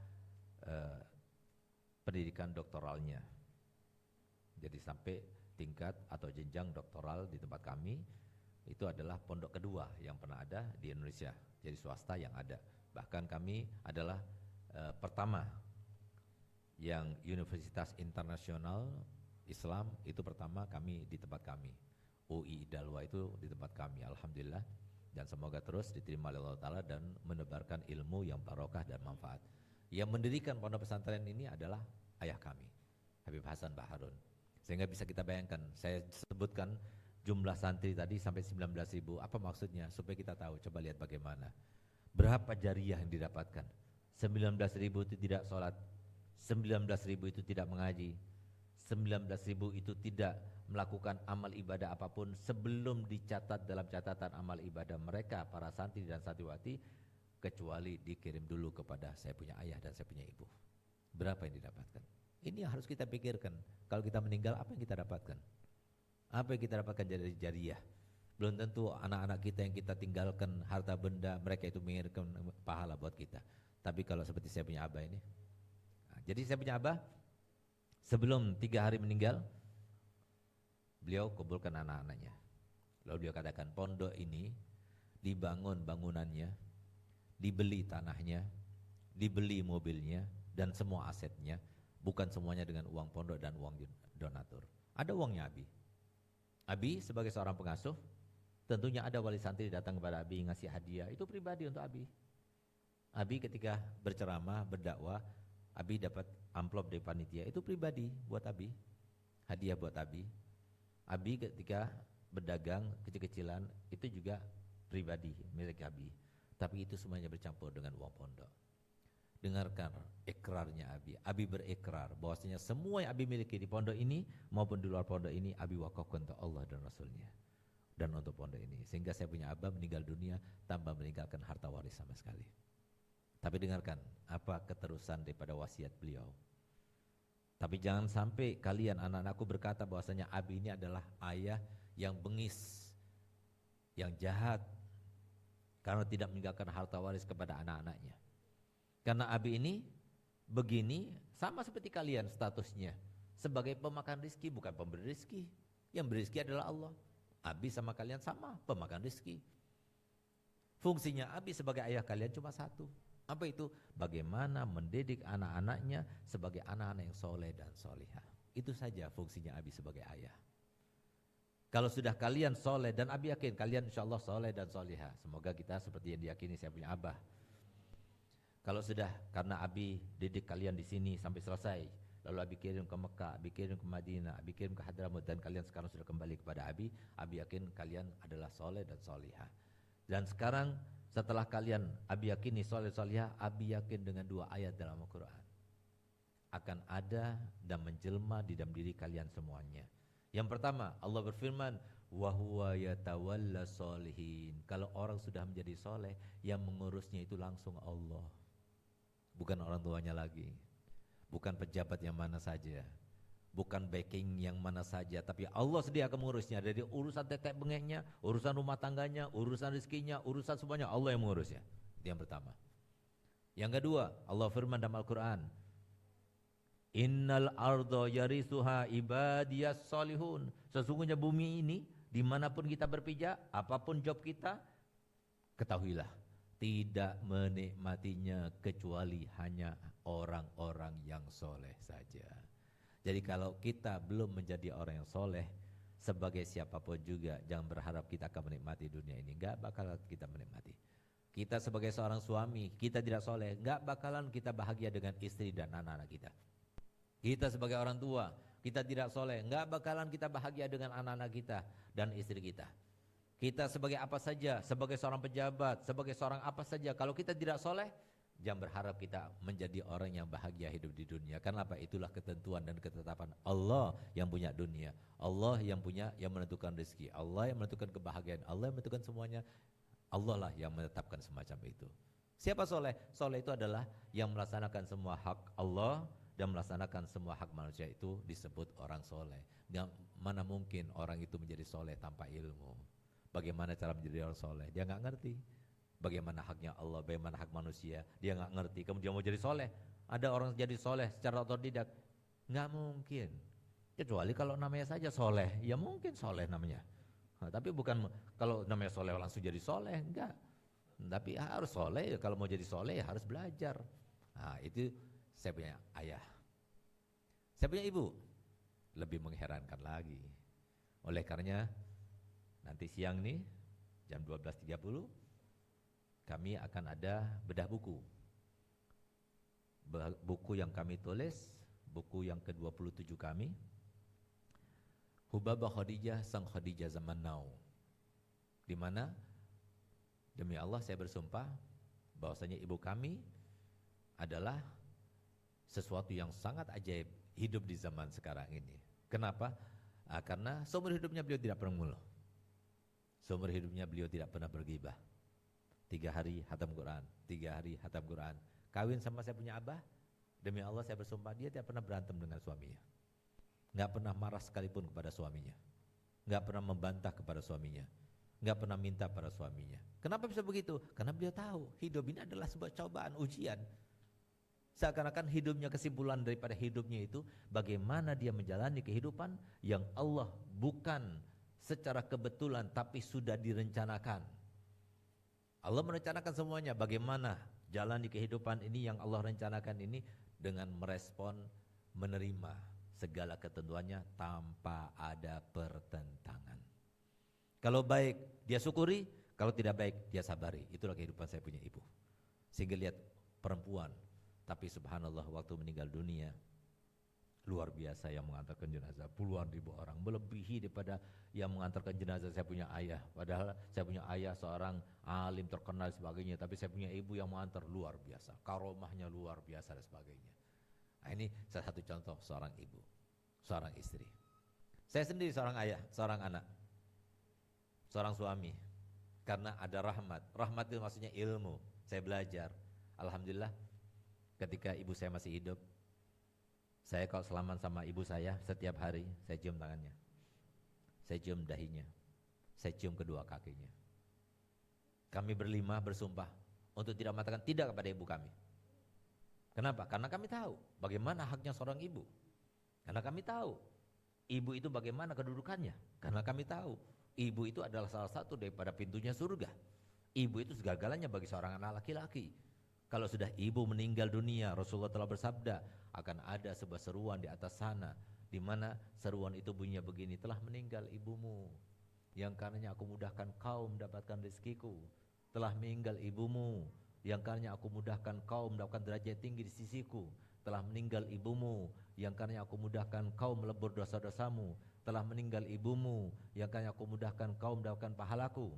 pendidikan doktoralnya. Jadi sampai tingkat atau jenjang doktoral di tempat kami itu adalah pondok kedua yang pernah ada di Indonesia. Jadi swasta yang ada. Bahkan kami adalah pertama yang Universitas Internasional Islam itu pertama kami di tempat kami. UI Dalwa itu di tempat kami, alhamdulillah. Dan semoga terus diterima oleh Allah Ta'ala dan menebarkan ilmu yang barokah dan manfaat. Yang mendirikan pondok pesantren ini adalah ayah kami, Habib Hasan Baharun. Sehingga bisa kita bayangkan, saya sebutkan jumlah santri tadi sampai 19.000. Apa maksudnya? Supaya kita tahu, coba lihat bagaimana. Berapa jariah yang didapatkan? 19.000 itu tidak sholat, 19.000 itu tidak mengaji, 19.000 itu tidak melakukan amal ibadah apapun sebelum dicatat dalam catatan amal ibadah mereka, para santri dan santriwati, kecuali dikirim dulu kepada saya punya ayah dan saya punya ibu. Berapa yang didapatkan? Ini yang harus kita pikirkan. Kalau kita meninggal, apa yang kita dapatkan? Apa yang kita dapatkan dari jariah? Belum tentu anak-anak kita yang kita tinggalkan harta benda, mereka itu mengirimkan pahala buat kita. Tapi kalau seperti saya punya abah ini, jadi saya punya abah, sebelum 3 hari meninggal, beliau kumpulkan anak-anaknya. Lalu beliau katakan, pondok ini dibangun bangunannya, dibeli tanahnya, dibeli mobilnya, dan semua asetnya, bukan semuanya dengan uang pondok dan uang donatur. Ada uangnya Abi. Abi sebagai seorang pengasuh, tentunya ada wali santri datang kepada Abi ngasih hadiah, itu pribadi untuk Abi. Abi ketika berceramah, berdakwah, Abi dapat amplop dari panitia, itu pribadi buat Abi, hadiah buat Abi. Abi ketika berdagang kecil-kecilan, itu juga pribadi milik Abi. Tapi itu semuanya bercampur dengan uang pondok. Dengarkan ikrarnya Abi. Abi berikrar bahwasanya semua yang Abi miliki di pondok ini maupun di luar pondok ini, Abi wakafkan untuk Allah dan Rasulnya dan untuk pondok ini. Sehingga saya punya abah meninggal dunia tanpa meninggalkan harta waris sama sekali. Tapi dengarkan apa keterusan daripada wasiat beliau. Tapi jangan sampai kalian anak-anakku berkata bahwasanya Abi ini adalah ayah yang bengis, yang jahat, karena tidak meninggalkan harta waris kepada anak-anaknya. Karena Abi ini begini sama seperti kalian statusnya, sebagai pemakan rizki, bukan pemberi rizki. Yang beri rizki adalah Allah. Abi sama kalian sama, pemakan rizki. Fungsinya Abi sebagai ayah kalian cuma satu. Apa itu? Bagaimana mendidik anak-anaknya sebagai anak-anak yang soleh dan solihah. Itu saja fungsinya Abi sebagai ayah. Kalau sudah kalian soleh, dan Abi yakin kalian insya Allah soleh dan solihah. Semoga kita seperti yang diyakini saya punya abah. Kalau sudah, karena Abi didik kalian di sini sampai selesai, lalu Abi kirim ke Mekah, Abi kirim ke Madinah, Abi kirim ke Hadramut, dan kalian sekarang sudah kembali kepada Abi yakin kalian adalah soleh dan solihah. Dan sekarang setelah kalian Abi yakini soleh solihah, Abi yakin dengan 2 ayat dalam Al-Quran akan ada dan menjelma di dalam diri kalian semuanya. Yang pertama, Allah berfirman, wa huwa yatawalla sholihin. Kalau orang sudah menjadi soleh, yang mengurusnya itu langsung Allah, bukan orang tuanya lagi, bukan pejabat yang mana saja, bukan backing yang mana saja, tapi Allah sendiri akan mengurusnya. Dari urusan tetek bengeknya, urusan rumah tangganya, urusan rezekinya, urusan semuanya Allah yang mengurusnya. Itu yang pertama. Yang kedua, Allah firman dalam Al-Quran, innal ardo yarisuha ibadiyas solihun. Sesungguhnya bumi ini, dimanapun kita berpijak, apapun job kita, ketahuilah tidak menikmatinya kecuali hanya orang-orang yang soleh saja. Jadi kalau kita belum menjadi orang yang soleh, sebagai siapapun juga jangan berharap kita akan menikmati dunia ini. Enggak bakal kita menikmati. Kita sebagai seorang suami, kita tidak soleh, enggak bakalan kita bahagia dengan istri dan anak-anak kita. Kita sebagai orang tua, kita tidak soleh, enggak bakalan kita bahagia dengan anak-anak kita dan istri kita. Kita sebagai apa saja, sebagai seorang pejabat, sebagai seorang apa saja, kalau kita tidak soleh, jangan berharap kita menjadi orang yang bahagia hidup di dunia. Karena apa? Itulah ketentuan dan ketetapan Allah yang punya dunia, Allah yang menentukan rezeki, Allah yang menentukan kebahagiaan, Allah yang menentukan semuanya. Allah lah yang menetapkan semacam itu. Siapa soleh? Soleh itu adalah yang melaksanakan semua hak Allah dan melaksanakan semua hak manusia, itu disebut orang soleh. Mana mungkin orang itu menjadi soleh tanpa ilmu? Bagaimana cara menjadi orang soleh? Dia nggak ngerti. Bagaimana haknya Allah, bagaimana hak manusia, dia nggak ngerti. Kemudian mau jadi soleh, ada orang jadi soleh secara otodidak? Nggak mungkin. Kecuali kalau namanya saja soleh, ya mungkin soleh namanya. Nah, tapi bukan kalau namanya soleh langsung jadi soleh, enggak. Tapi harus soleh, kalau mau jadi soleh ya harus belajar. Nah, itu saya punya ayah. Saya punya ibu, lebih mengherankan lagi. Oleh karenanya nanti siang nih jam 12.30 kami akan ada bedah buku. Buku yang kami tulis, buku yang ke-27 kami, Hubabah Khadijah, Sang Khadijah Zaman Now. Di mana demi Allah saya bersumpah bahwasanya ibu kami adalah sesuatu yang sangat ajaib hidup di zaman sekarang ini. Kenapa? Karena seumur hidupnya beliau tidak pernah mengeluh. Seumur hidupnya beliau tidak pernah bergibah. 3 hari hatam Quran, 3 hari hatam Quran. Kawin sama saya punya abah, demi Allah saya bersumpah dia tidak pernah berantem dengan suaminya. Enggak pernah marah sekalipun kepada suaminya. Enggak pernah membantah kepada suaminya. Enggak pernah minta pada suaminya. Kenapa bisa begitu? Karena beliau tahu hidup ini adalah sebuah cobaan, ujian. Seakan-akan hidupnya, kesimpulan daripada hidupnya itu bagaimana dia menjalani kehidupan yang Allah bukan secara kebetulan tapi sudah direncanakan. Allah merencanakan semuanya, bagaimana jalan di kehidupan ini yang Allah rencanakan ini dengan merespon, menerima segala ketentuannya tanpa ada pertentangan. Kalau baik dia syukuri, kalau tidak baik dia sabari. Itulah kehidupan saya punya ibu. Sehingga lihat perempuan, tapi subhanallah waktu meninggal dunia luar biasa yang mengantarkan jenazah, puluhan ribu orang, melebihi daripada yang mengantarkan jenazah saya punya ayah. Padahal saya punya ayah seorang alim terkenal dan sebagainya, tapi saya punya ibu yang mengantar luar biasa, karomahnya luar biasa dan sebagainya. Nah, ini salah satu contoh seorang ibu, seorang istri. Saya sendiri seorang ayah, seorang anak, seorang suami. Karena ada rahmat. Rahmat itu maksudnya ilmu. Saya belajar. Alhamdulillah ketika ibu saya masih hidup, saya kalau selaman sama ibu saya setiap hari, saya cium tangannya, saya cium dahinya, saya cium kedua kakinya. Kami berlima bersumpah untuk tidak mengatakan tidak kepada ibu kami. Kenapa? Karena kami tahu bagaimana haknya seorang ibu. Karena kami tahu ibu itu bagaimana kedudukannya. Karena kami tahu ibu itu adalah salah satu daripada pintunya surga. Ibu itu segala-galanya bagi seorang anak laki-laki. Kalau sudah ibu meninggal dunia, Rasulullah telah bersabda akan ada sebuah seruan di atas sana, di mana seruan itu bunyinya begini, telah meninggal ibumu yang karenanya aku mudahkan kau mendapatkan rezekiku. Telah meninggal ibumu yang karenanya aku mudahkan kau mendapatkan derajat tinggi di sisiku. Telah meninggal ibumu yang karenanya aku mudahkan kau melebur dosa-dosamu. Telah meninggal ibumu yang karenanya aku mudahkan kau mendapatkan pahalaku.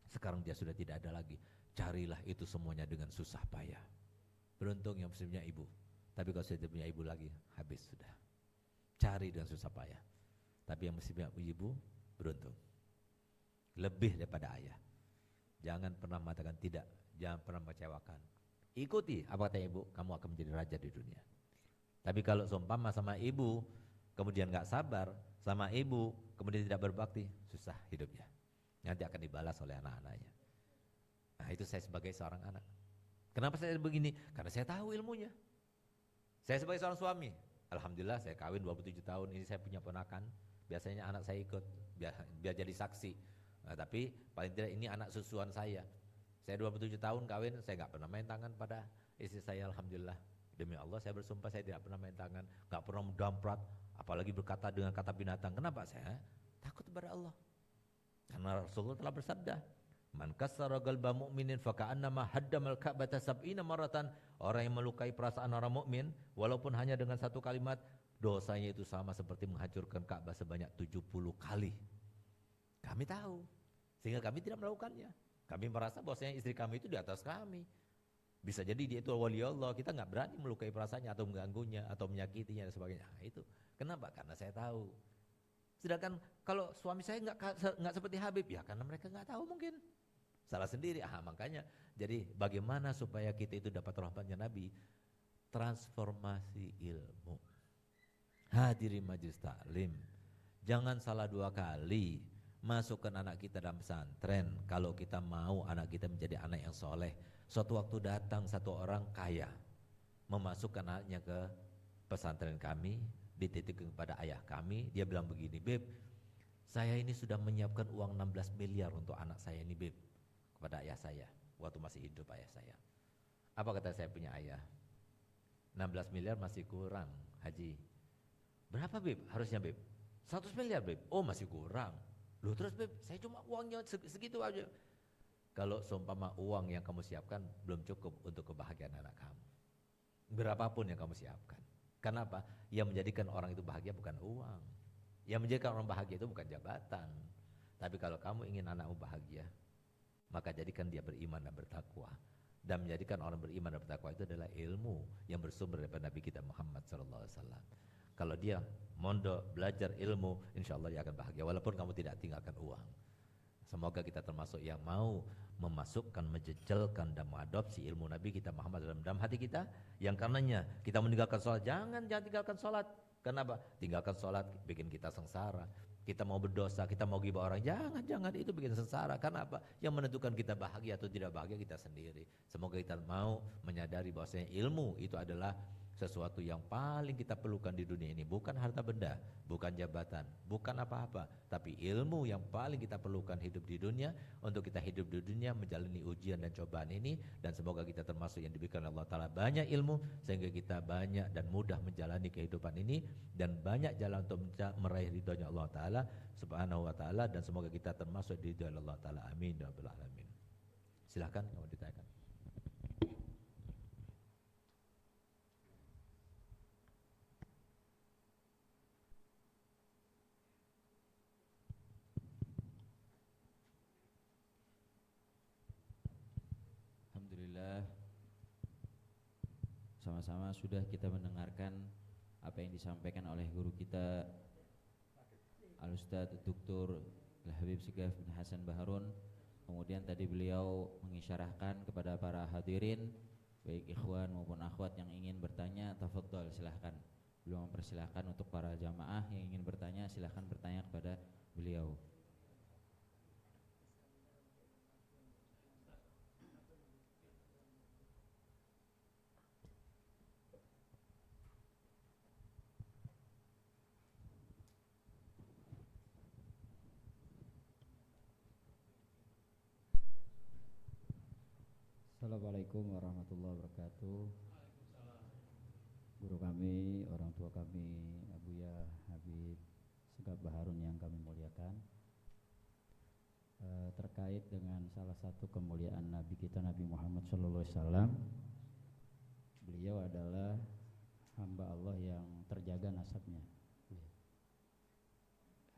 Sekarang dia sudah tidak ada lagi. Carilah itu semuanya dengan susah payah. Beruntung yang mesti punya ibu. Tapi kalau sudah punya ibu lagi, habis sudah. Cari dengan susah payah. Tapi yang mesti punya ibu, beruntung. Lebih daripada ayah. Jangan pernah mengatakan tidak. Jangan pernah mengecewakan. Ikuti apa kata ibu, kamu akan menjadi raja di dunia. Tapi kalau seumpama sama ibu, kemudian gak sabar, sama ibu, kemudian tidak berbakti, susah hidupnya. Nanti akan dibalas oleh anak-anaknya. Nah itu saya sebagai seorang anak. Kenapa saya begini? Karena saya tahu ilmunya. Saya sebagai seorang suami, alhamdulillah saya kawin 27 tahun, ini saya punya ponakan. Biasanya anak saya ikut, biar jadi saksi. Nah, tapi paling tidak ini anak susuan saya. Saya 27 tahun kawin, saya gak pernah main tangan pada istri saya, alhamdulillah. Demi Allah saya bersumpah saya tidak pernah main tangan, gak pernah mendamprat, apalagi berkata dengan kata binatang. Kenapa? Saya takut kepada Allah. Karena Rasulullah telah bersabda, man kassara qalba mu'minin faka'annama haddamal ka'bata sab'ina maratan. Orang yang melukai perasaan orang mukmin walaupun hanya dengan satu kalimat, dosanya itu sama seperti menghancurkan Ka'bah sebanyak 70 kali. Kami tahu, sehingga kami tidak melakukannya. Kami merasa bahwasanya istri kami itu di atas kami. Bisa jadi dia itu wali Allah, kita nggak berani melukai perasaannya atau mengganggunya atau menyakitinya dan sebagainya. Nah, itu kenapa? Karena saya tahu. Sedangkan kalau suami saya nggak seperti Habib, ya karena mereka nggak tahu mungkin. Salah sendiri. Makanya jadi bagaimana supaya kita itu dapat rahmatnya Nabi? Transformasi ilmu. Hadiri majelis taklim. Jangan salah dua kali masukkan anak kita dalam pesantren kalau kita mau anak kita menjadi anak yang soleh. Suatu waktu datang satu orang kaya memasukkan anaknya ke pesantren kami, dititipkan kepada ayah kami. Dia bilang begini, Beb, saya ini sudah menyiapkan uang 16 miliar untuk anak saya ini, Beb, kepada ayah saya waktu masih hidup ayah saya. Apa kata saya punya ayah? 16 miliar masih kurang, Haji. Berapa, Beb? Harusnya, Beb? 100 miliar, Beb. Oh, masih kurang. Loh, terus, Beb, saya cuma uangnya segitu aja. Kalau seumpama uang yang kamu siapkan belum cukup untuk kebahagiaan anak kamu, berapapun yang kamu siapkan. Kenapa? Yang menjadikan orang itu bahagia bukan uang. Yang menjadikan orang bahagia itu bukan jabatan. Tapi kalau kamu ingin anakmu bahagia, maka jadikan dia beriman dan bertakwa. Dan menjadikan orang beriman dan bertakwa itu adalah ilmu yang bersumber daripada Nabi kita Muhammad SAW. Kalau dia mondok belajar ilmu, insya Allah dia akan bahagia walaupun kamu tidak tinggalkan uang. Semoga kita termasuk yang mau memasukkan, menjejelkan dan mengadopsi ilmu Nabi kita Muhammad dalam hati kita. Yang karenanya kita meninggalkan sholat, jangan tinggalkan sholat. Kenapa? Tinggalkan sholat bikin kita sengsara. Kita mau berdosa, kita mau ghibah orang, jangan itu bikin sengsara. Kenapa? Yang menentukan kita bahagia atau tidak bahagia kita sendiri. Semoga kita mau menyadari bahwasanya ilmu itu adalah sesuatu yang paling kita perlukan di dunia ini. Bukan harta benda, bukan jabatan, bukan apa-apa, tapi ilmu yang paling kita perlukan hidup di dunia. Untuk kita hidup di dunia menjalani ujian dan cobaan ini. Dan semoga kita termasuk yang diberikan Allah Ta'ala banyak ilmu, sehingga kita banyak dan mudah menjalani kehidupan ini. Dan banyak jalan untuk meraih ridhonya Allah Ta'ala Subhanahu wa ta'ala. Dan semoga kita termasuk di ridho Allah Ta'ala. Amin ya rabbal alamin. Silahkan kamu ditanyakan. Alhamdulillah, sama-sama sudah kita mendengarkan apa yang disampaikan oleh guru kita Al-Ustadz Dr. Al-Habib Segaf bin Hasan Baharun. Kemudian tadi beliau mengisyarahkan kepada para hadirin, baik ikhwan maupun akhwat yang ingin bertanya, tafadhol silahkan. Beliau mempersilahkan untuk para jamaah yang ingin bertanya, silahkan bertanya kepada beliau. Assalamualaikum warahmatullahi wabarakatuh. guru kami, orang tua kami, Abuya Habib Segaf Baharun yang kami muliakan, terkait dengan salah satu kemuliaan Nabi kita, Nabi Muhammad SAW. Beliau adalah hamba Allah yang terjaga nasabnya.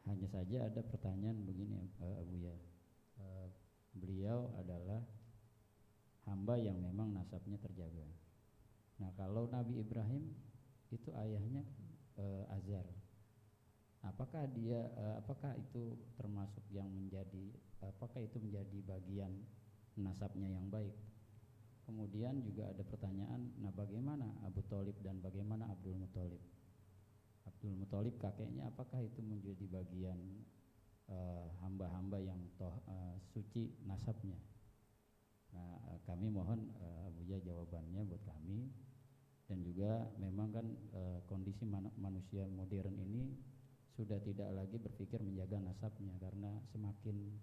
Hanya saja ada pertanyaan begini, Abuya. Beliau adalah hamba yang memang nasabnya terjaga. Nah, kalau Nabi Ibrahim itu ayahnya Azar, apakah itu termasuk yang apakah itu menjadi bagian nasabnya yang baik? Kemudian juga ada pertanyaan, nah bagaimana Abu Thalib dan bagaimana Abdul Muthalib? Abdul Muthalib kakeknya, apakah itu menjadi bagian hamba-hamba yang suci nasabnya? Nah, kami mohon Abuya jawabannya buat kami. Dan juga memang kan kondisi manusia modern ini sudah tidak lagi berpikir menjaga nasabnya, karena semakin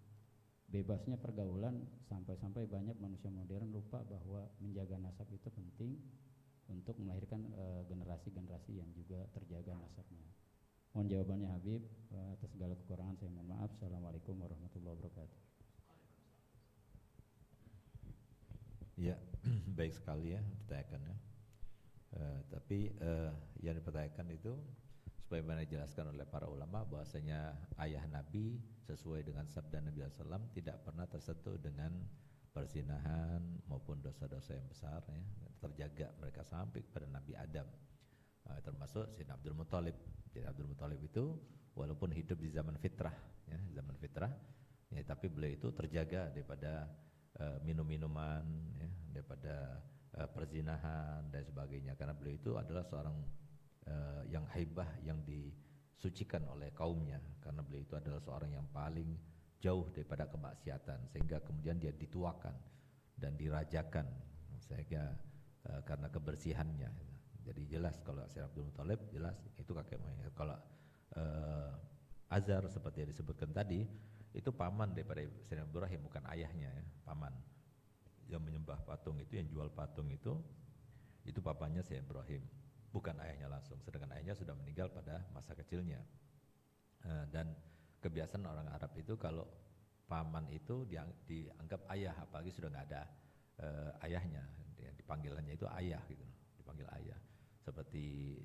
bebasnya pergaulan sampai-sampai banyak manusia modern lupa bahwa menjaga nasab itu penting untuk melahirkan generasi-generasi yang juga terjaga nasabnya. Mohon jawabannya Habib. Atas segala kekurangan saya mohon maaf. Assalamualaikum warahmatullahi wabarakatuh. Ya, baik sekali ya ditanyakannya. Tapi yang dipertanyakan itu sebagaimana dijelaskan oleh para ulama bahwasanya ayah Nabi sesuai dengan sabda Nabi SAW tidak pernah tersentuh dengan perzinahan maupun dosa-dosa yang besar ya. Terjaga mereka sampai kepada Nabi Adam, termasuk Sayyidina Abdul Muthalib. Jadi Abdul Muthalib itu walaupun hidup di zaman fitrah ya, ya, tapi beliau itu terjaga daripada minum-minuman ya, daripada perzinahan dan sebagainya, karena beliau itu adalah seorang yang haibah, yang disucikan oleh kaumnya, karena beliau itu adalah seorang yang paling jauh daripada kemaksiatan, sehingga kemudian dia dituakan dan dirajakan sehingga karena kebersihannya. Jadi jelas kalau Sayyid Abdul Muthalib jelas itu kakek moyang. Kalau Azar seperti yang disebutkan tadi itu paman daripada Sayyidina Ibrahim, bukan ayahnya ya, paman. Yang menyembah patung itu, yang jual patung itu papanya Sayyidina Ibrahim, bukan ayahnya langsung, sedangkan ayahnya sudah meninggal pada masa kecilnya. Dan kebiasaan orang Arab itu kalau paman itu dianggap ayah, apalagi sudah nggak ada ayahnya, dipanggilannya itu ayah gitu, dipanggil ayah. Seperti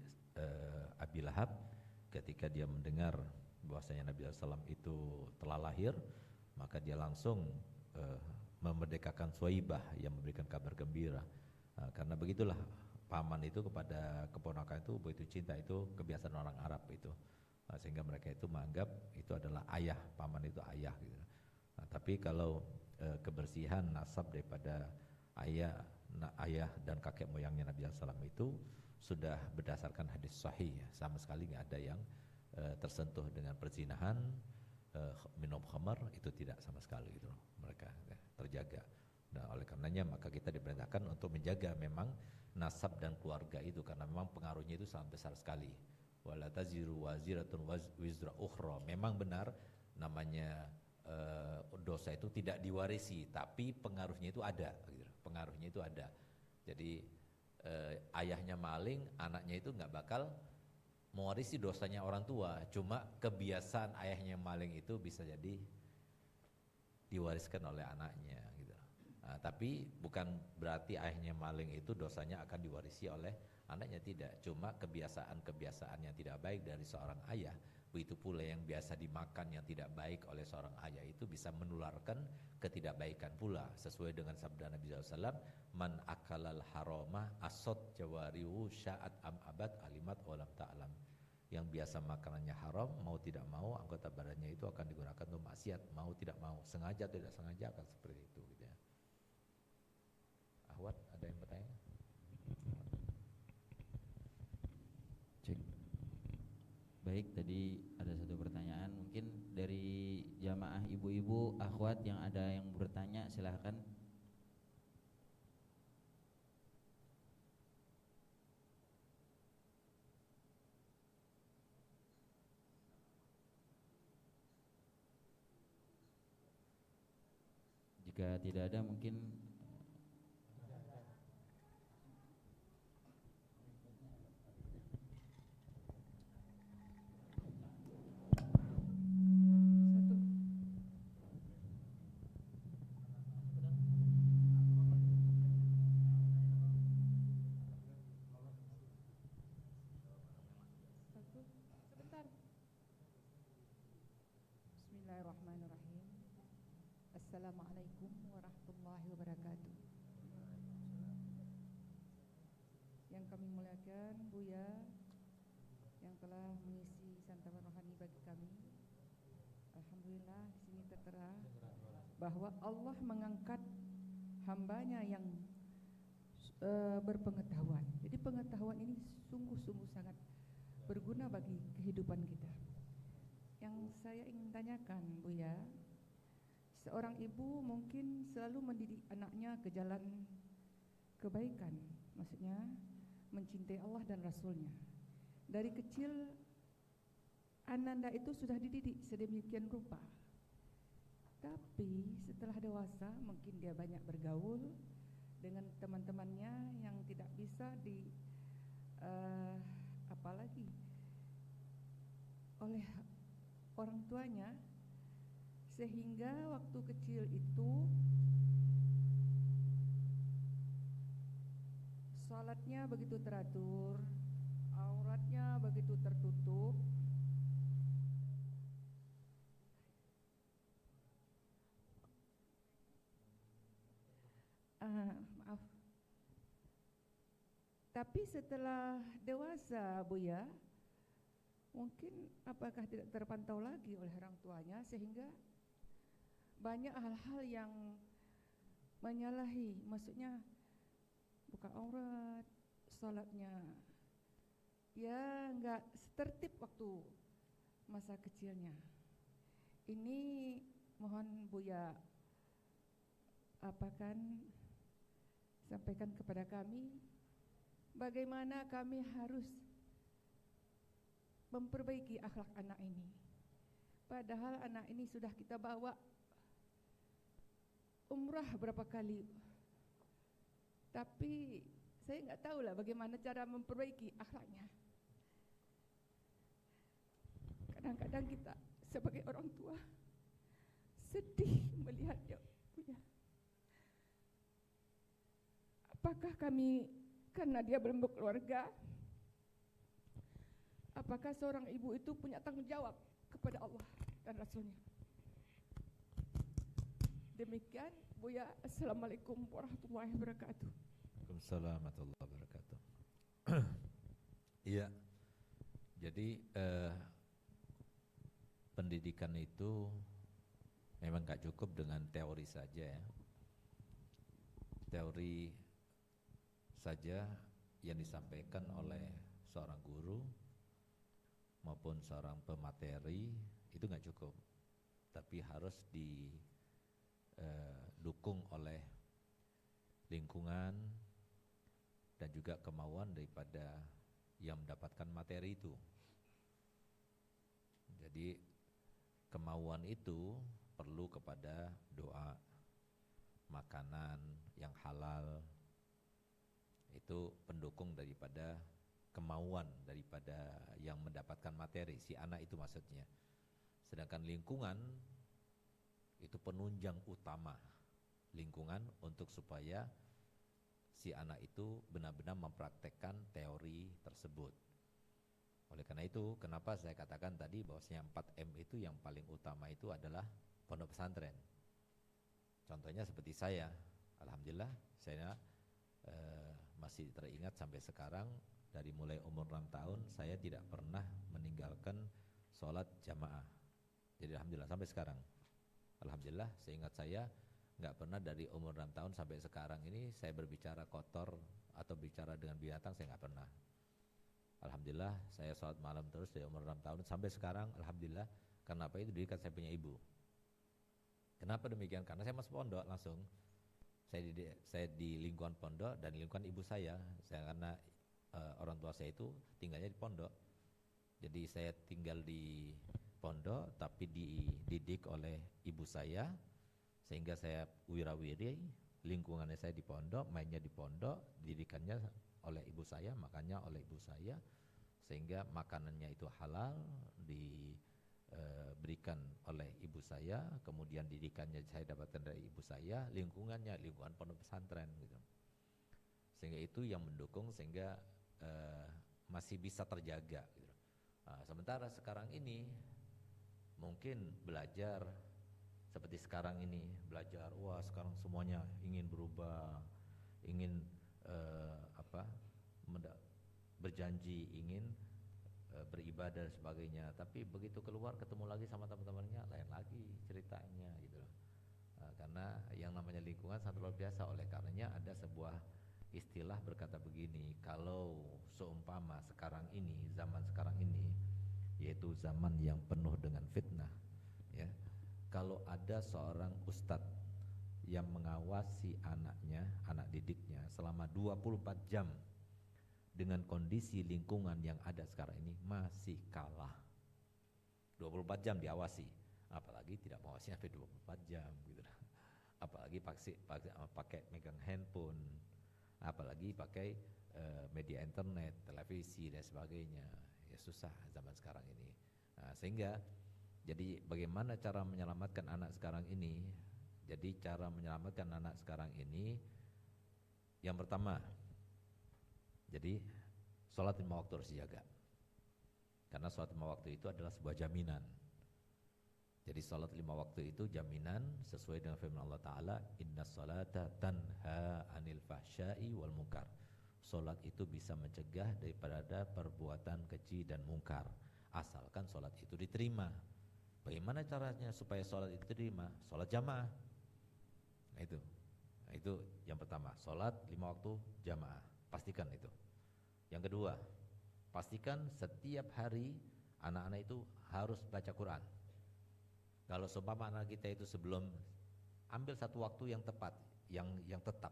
Abi Lahab ketika dia mendengar bahwasanya Nabi SAW itu telah lahir, maka dia langsung memerdekakan Suwaibah yang memberikan kabar gembira. Karena begitulah paman itu kepada keponakan itu begitu cinta, itu kebiasaan orang Arab itu. Sehingga mereka itu menganggap itu adalah ayah, paman itu ayah gitu. Tapi kalau kebersihan nasab daripada ayah dan kakek moyangnya Nabi SAW itu sudah berdasarkan hadis sahih, sama sekali nggak ada yang tersentuh dengan perzinahan, minum khamar, itu tidak sama sekali gitu loh. Mereka terjaga. Nah, oleh karenanya maka kita diperintahkan untuk menjaga memang nasab dan keluarga itu, karena memang pengaruhnya itu sangat besar sekali. Wala taziru waziratun wizra ukhra. Memang benar namanya dosa itu tidak diwarisi, tapi pengaruhnya itu ada gitu. Pengaruhnya itu ada. Jadi ayahnya maling, anaknya itu enggak bakal mewarisi dosanya orang tua, cuma kebiasaan ayahnya maling itu bisa jadi diwariskan oleh anaknya gitu. Tapi bukan berarti ayahnya maling itu dosanya akan diwarisi oleh anaknya, tidak. Cuma kebiasaan-kebiasaan yang tidak baik dari seorang ayah, begitu pula yang biasa dimakan yang tidak baik oleh seorang ayah itu bisa menularkan ketidakbaikan pula, sesuai dengan sabda Nabi SAW, man akalal haroma asot jawarihu sya'at am abad alimat walam ta'lam. Yang biasa makanannya haram, mau tidak mau anggota badannya itu akan digunakan untuk maksiat, mau tidak mau, sengaja atau tidak sengaja akan seperti itu gitu ya. Ahwat, ada yang bertanya? Cek. Baik, tadi ada satu pertanyaan, mungkin dari jamaah ibu-ibu, akhwat yang ada yang bertanya silahkan. Jika tidak ada mungkin Bismillahirrahmanirrahim. Assalamualaikum warahmatullahi wabarakatuh. Yang kami muliakan Buya yang telah mengisi santapan rohani bagi kami. Alhamdulillah di sini tertera bahwa Allah mengangkat hambanya yang berpengetahuan. Jadi pengetahuan ini sungguh-sungguh sangat berguna bagi kehidupan kita. Yang saya ingin tanyakan Buya, seorang ibu mungkin selalu mendidik anaknya ke jalan kebaikan, maksudnya mencintai Allah dan Rasulnya. Dari kecil Ananda itu sudah dididik sedemikian rupa. Tapi setelah dewasa mungkin dia banyak bergaul dengan teman-temannya yang tidak bisa apalagi oleh orang tuanya, sehingga waktu kecil itu salatnya begitu teratur, auratnya begitu tertutup. Maaf. Tapi setelah dewasa Buya, mungkin apakah tidak terpantau lagi oleh orang tuanya, sehingga banyak hal-hal yang menyalahi, maksudnya buka aurat, salatnya ya enggak tertib waktu masa kecilnya. Ini mohon Buya sampaikan kepada kami bagaimana kami harus memperbaiki akhlak anak ini. Padahal anak ini sudah kita bawa umrah berapa kali, tapi saya nggak tahu lah bagaimana cara memperbaiki akhlaknya. Kadang-kadang kita sebagai orang tua sedih melihatnya. Apakah kami, karena dia belum berkeluarga, apakah seorang ibu itu punya tanggung jawab kepada Allah dan Rasulnya? Demikian Buya. Assalamualaikum warahmatullahi wabarakatuh. Waalaikumsalam warahmatullahi wabarakatuh. Iya, jadi pendidikan itu memang gak cukup dengan teori saja ya. Teori saja yang disampaikan oleh seorang guru maupun seorang pemateri itu nggak cukup, tapi harus didukung oleh lingkungan dan juga kemauan daripada yang mendapatkan materi itu. Jadi kemauan itu perlu kepada doa, makanan yang halal, itu pendukung daripada kemauan daripada yang mendapatkan materi, si anak itu maksudnya. Sedangkan lingkungan itu penunjang utama, lingkungan untuk supaya si anak itu benar-benar mempraktekkan teori tersebut. Oleh karena itu, kenapa saya katakan tadi bahwasanya 4M itu yang paling utama itu adalah pondok pesantren. Contohnya seperti saya, alhamdulillah saya masih teringat sampai sekarang, dari mulai umur 6 tahun saya tidak pernah meninggalkan sholat jamaah. Jadi alhamdulillah sampai sekarang, alhamdulillah seingat saya nggak pernah dari umur 6 tahun sampai sekarang ini saya berbicara kotor atau bicara dengan binatang, saya nggak pernah. Alhamdulillah saya sholat malam terus dari umur 6 tahun sampai sekarang, alhamdulillah. Kenapa itu? Didikan saya punya ibu. Kenapa demikian? Karena saya masuk pondok langsung. Saya di lingkungan pondok dan lingkungan ibu saya karena orang tua saya itu tinggalnya di pondok. Jadi saya tinggal di pondok tapi dididik oleh ibu saya, sehingga saya wirawiri lingkungannya. Saya di pondok, mainnya di pondok, didikannya oleh ibu saya, makannya oleh ibu saya, sehingga makanannya itu halal, diberikan oleh ibu saya, kemudian didikannya saya dapatkan dari ibu saya, lingkungannya lingkungan pondok pesantren gitu. Sehingga itu yang mendukung sehingga masih bisa terjaga gitu. Sementara sekarang ini mungkin belajar seperti sekarang ini belajar, wah sekarang semuanya ingin berubah, ingin apa berjanji, ingin beribadah dan sebagainya. Tapi begitu keluar ketemu lagi sama teman-temannya, lain lagi ceritanya gitu loh. Karena yang namanya lingkungan sangat luar biasa. Oleh karenanya ada sebuah istilah berkata begini, kalau seumpama sekarang ini, zaman sekarang ini, yaitu zaman yang penuh dengan fitnah, ya, kalau ada seorang ustadz yang mengawasi anaknya, anak didiknya selama 24 jam dengan kondisi lingkungan yang ada sekarang ini, masih kalah. 24 jam diawasi, apalagi tidak mengawasi sampai 24 jam gitu. Apalagi pakai megang handphone, apalagi pakai media internet, televisi dan sebagainya. Ya susah zaman sekarang ini. Nah, sehingga jadi bagaimana cara menyelamatkan anak sekarang ini? Jadi cara menyelamatkan anak sekarang ini, yang pertama, jadi sholat 5 waktu harus dijaga. Karena sholat 5 waktu itu adalah sebuah jaminan. Jadi sholat 5 waktu itu jaminan sesuai dengan firman Allah Ta'ala, inna sholata tanha anil fahsyai wal munkar. Sholat itu bisa mencegah daripada perbuatan keji dan mungkar, asalkan sholat itu diterima. Bagaimana caranya supaya sholat itu diterima? Sholat jamaah. Nah itu yang pertama, sholat 5 waktu jamaah, pastikan itu. Yang kedua, pastikan setiap hari anak-anak itu harus baca Quran. Kalau seumpama anak kita itu sebelum, ambil satu waktu yang tepat, yang tetap.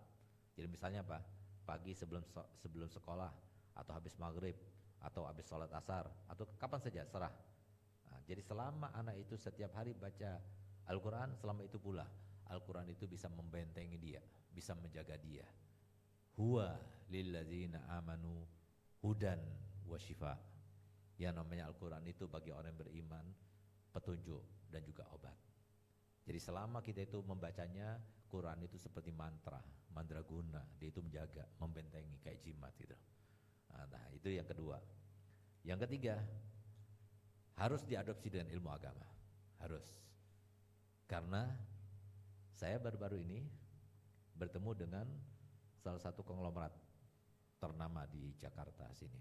Jadi misalnya apa? Pagi sebelum sekolah, atau habis maghrib, atau habis sholat asar, atau kapan saja, serah. Nah, jadi selama anak itu setiap hari baca Al-Quran, selama itu pula Al-Quran itu bisa membentengi dia, bisa menjaga dia. Huwa lilladzina amanu hudan wa shifa. Yang namanya Al-Quran itu bagi orang yang beriman petunjuk dan juga obat. Jadi selama kita itu membacanya, Quran itu seperti mantra, mandraguna, dia itu menjaga, membentengi kayak jimat gitu. Nah, itu yang kedua. Yang ketiga, harus diadopsi dengan ilmu agama. Harus. Karena saya baru-baru ini bertemu dengan salah satu konglomerat ternama di Jakarta sini.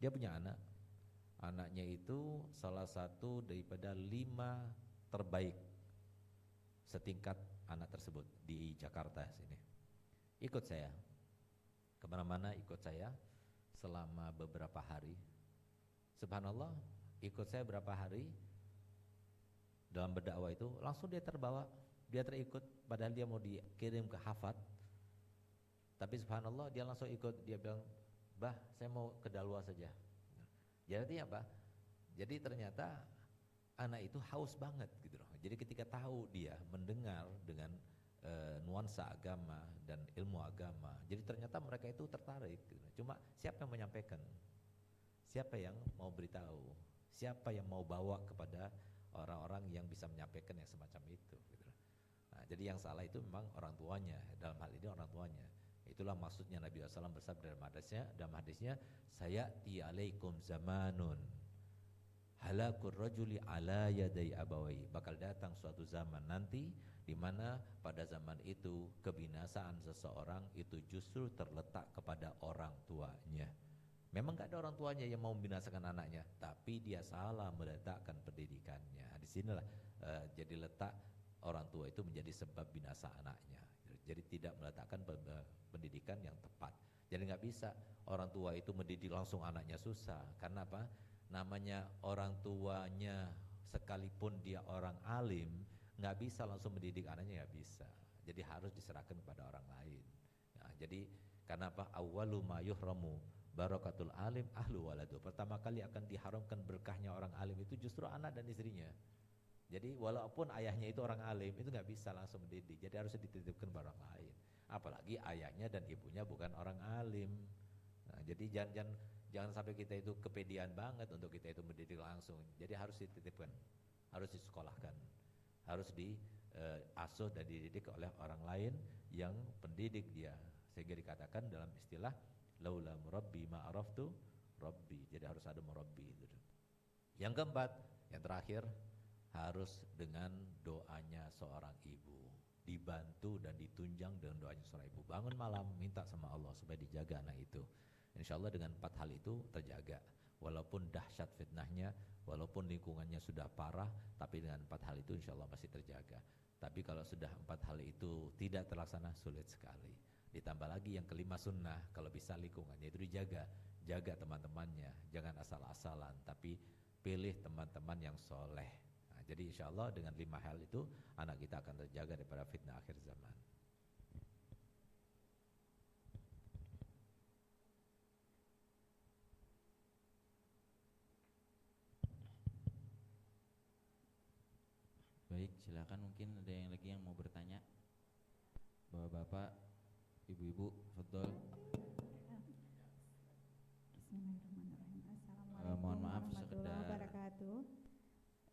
Dia punya anak. Anaknya itu salah satu daripada 5 terbaik setingkat anak tersebut di Jakarta sini. Ikut saya kemana-mana, ikut saya selama beberapa hari. Subhanallah, ikut saya berapa hari dalam berdakwah itu, langsung dia terbawa, dia terikut, padahal dia mau dikirim ke Hafat. Tapi subhanallah dia langsung ikut, dia bilang, "Bah, saya mau ke Dalwa saja." Jadi apa? Jadi ternyata anak itu haus banget gitu loh. Jadi ketika tahu dia mendengar dengan nuansa agama dan ilmu agama, jadi ternyata mereka itu tertarik gitu. Cuma siapa yang menyampaikan? Siapa yang mau beritahu? Siapa yang mau bawa kepada orang-orang yang bisa menyampaikan yang semacam itu gitu. Nah, jadi yang salah itu memang orang tuanya, dalam hal ini orang tuanya. Itulah maksudnya Nabi SAW bersabda dalam hadisnya, sayati alaikum zamanun halakur rajuli ala yadai abawai. Bakal datang suatu zaman nanti di mana pada zaman itu kebinasaan seseorang itu justru terletak kepada orang tuanya. Memang gak ada orang tuanya yang mau membinasakan anaknya, tapi dia salah meletakkan pendidikannya. Di sinilah jadi letak orang tua itu menjadi sebab binasa anaknya. Jadi tidak meletakkan pendidikan yang tepat. Jadi nggak bisa orang tua itu mendidik langsung anaknya, susah. Karena apa? Namanya orang tuanya sekalipun dia orang alim, nggak bisa langsung mendidik anaknya, nggak bisa. Jadi harus diserahkan kepada orang lain. Nah, jadi karena apa? Awwalu ma yuhramu barakatul alim ahlu waladu. Pertama kali akan diharamkan berkahnya orang alim itu justru anak dan istrinya. Jadi walaupun ayahnya itu orang alim, itu nggak bisa langsung mendidik. Jadi harus dititipkan ke orang lain. Apalagi ayahnya dan ibunya bukan orang alim. Nah, jadi jangan sampai kita itu kepedean banget untuk kita itu mendidik langsung. Jadi harus dititipkan, harus disekolahkan, harus diasuh dan dididik oleh orang lain yang pendidik dia. Sehingga dikatakan dalam istilah laula murabbi ma araftu rabbi. Jadi harus ada murabbi itu. Yang keempat, yang terakhir, harus dengan doanya seorang ibu, dibantu dan ditunjang dengan doanya seorang ibu. Bangun malam minta sama Allah supaya dijaga anak itu. Insya Allah dengan 4 hal itu terjaga. Walaupun dahsyat fitnahnya, walaupun lingkungannya sudah parah, tapi dengan 4 hal itu insya Allah masih terjaga. Tapi kalau sudah 4 hal itu tidak terlaksana, sulit sekali. Ditambah lagi yang kelima sunnah, kalau bisa lingkungannya itu dijaga. Jaga teman-temannya, jangan asal-asalan, tapi pilih teman-teman yang soleh. Nah, jadi insya Allah dengan 5 hal itu anak kita akan terjaga daripada fitnah akhir zaman. Baik, silakan, mungkin ada yang lagi yang mau bertanya. Bapak-bapak, ibu-ibu, fadhol. Bismillahirrahmanirrahim. Mohon Assalamualaikum maaf, warahmatullahi sekedar wabarakatuh.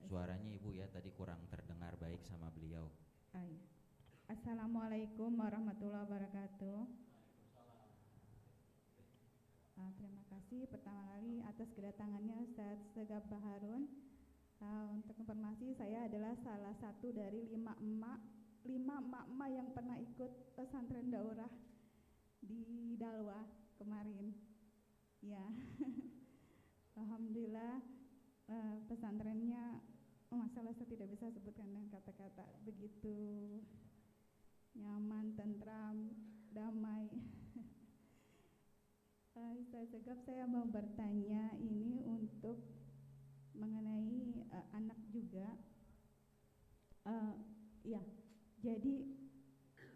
Suaranya ibu ya tadi kurang terdengar baik sama beliau. Iya. Assalamualaikum warahmatullahi wabarakatuh. Terima kasih pertama kali atas kedatangannya Ustaz Segaf Baharun. Untuk informasi, saya adalah salah satu dari 5 emak-emak yang pernah ikut pesantren daurah di Dalwa kemarin. Ya, alhamdulillah pesantrennya, masalah saya tidak bisa sebutkan dengan kata-kata, begitu nyaman, tentram, damai. Ustaz Segaf, saya mau bertanya ini untuk mengenai anak juga. Ya, jadi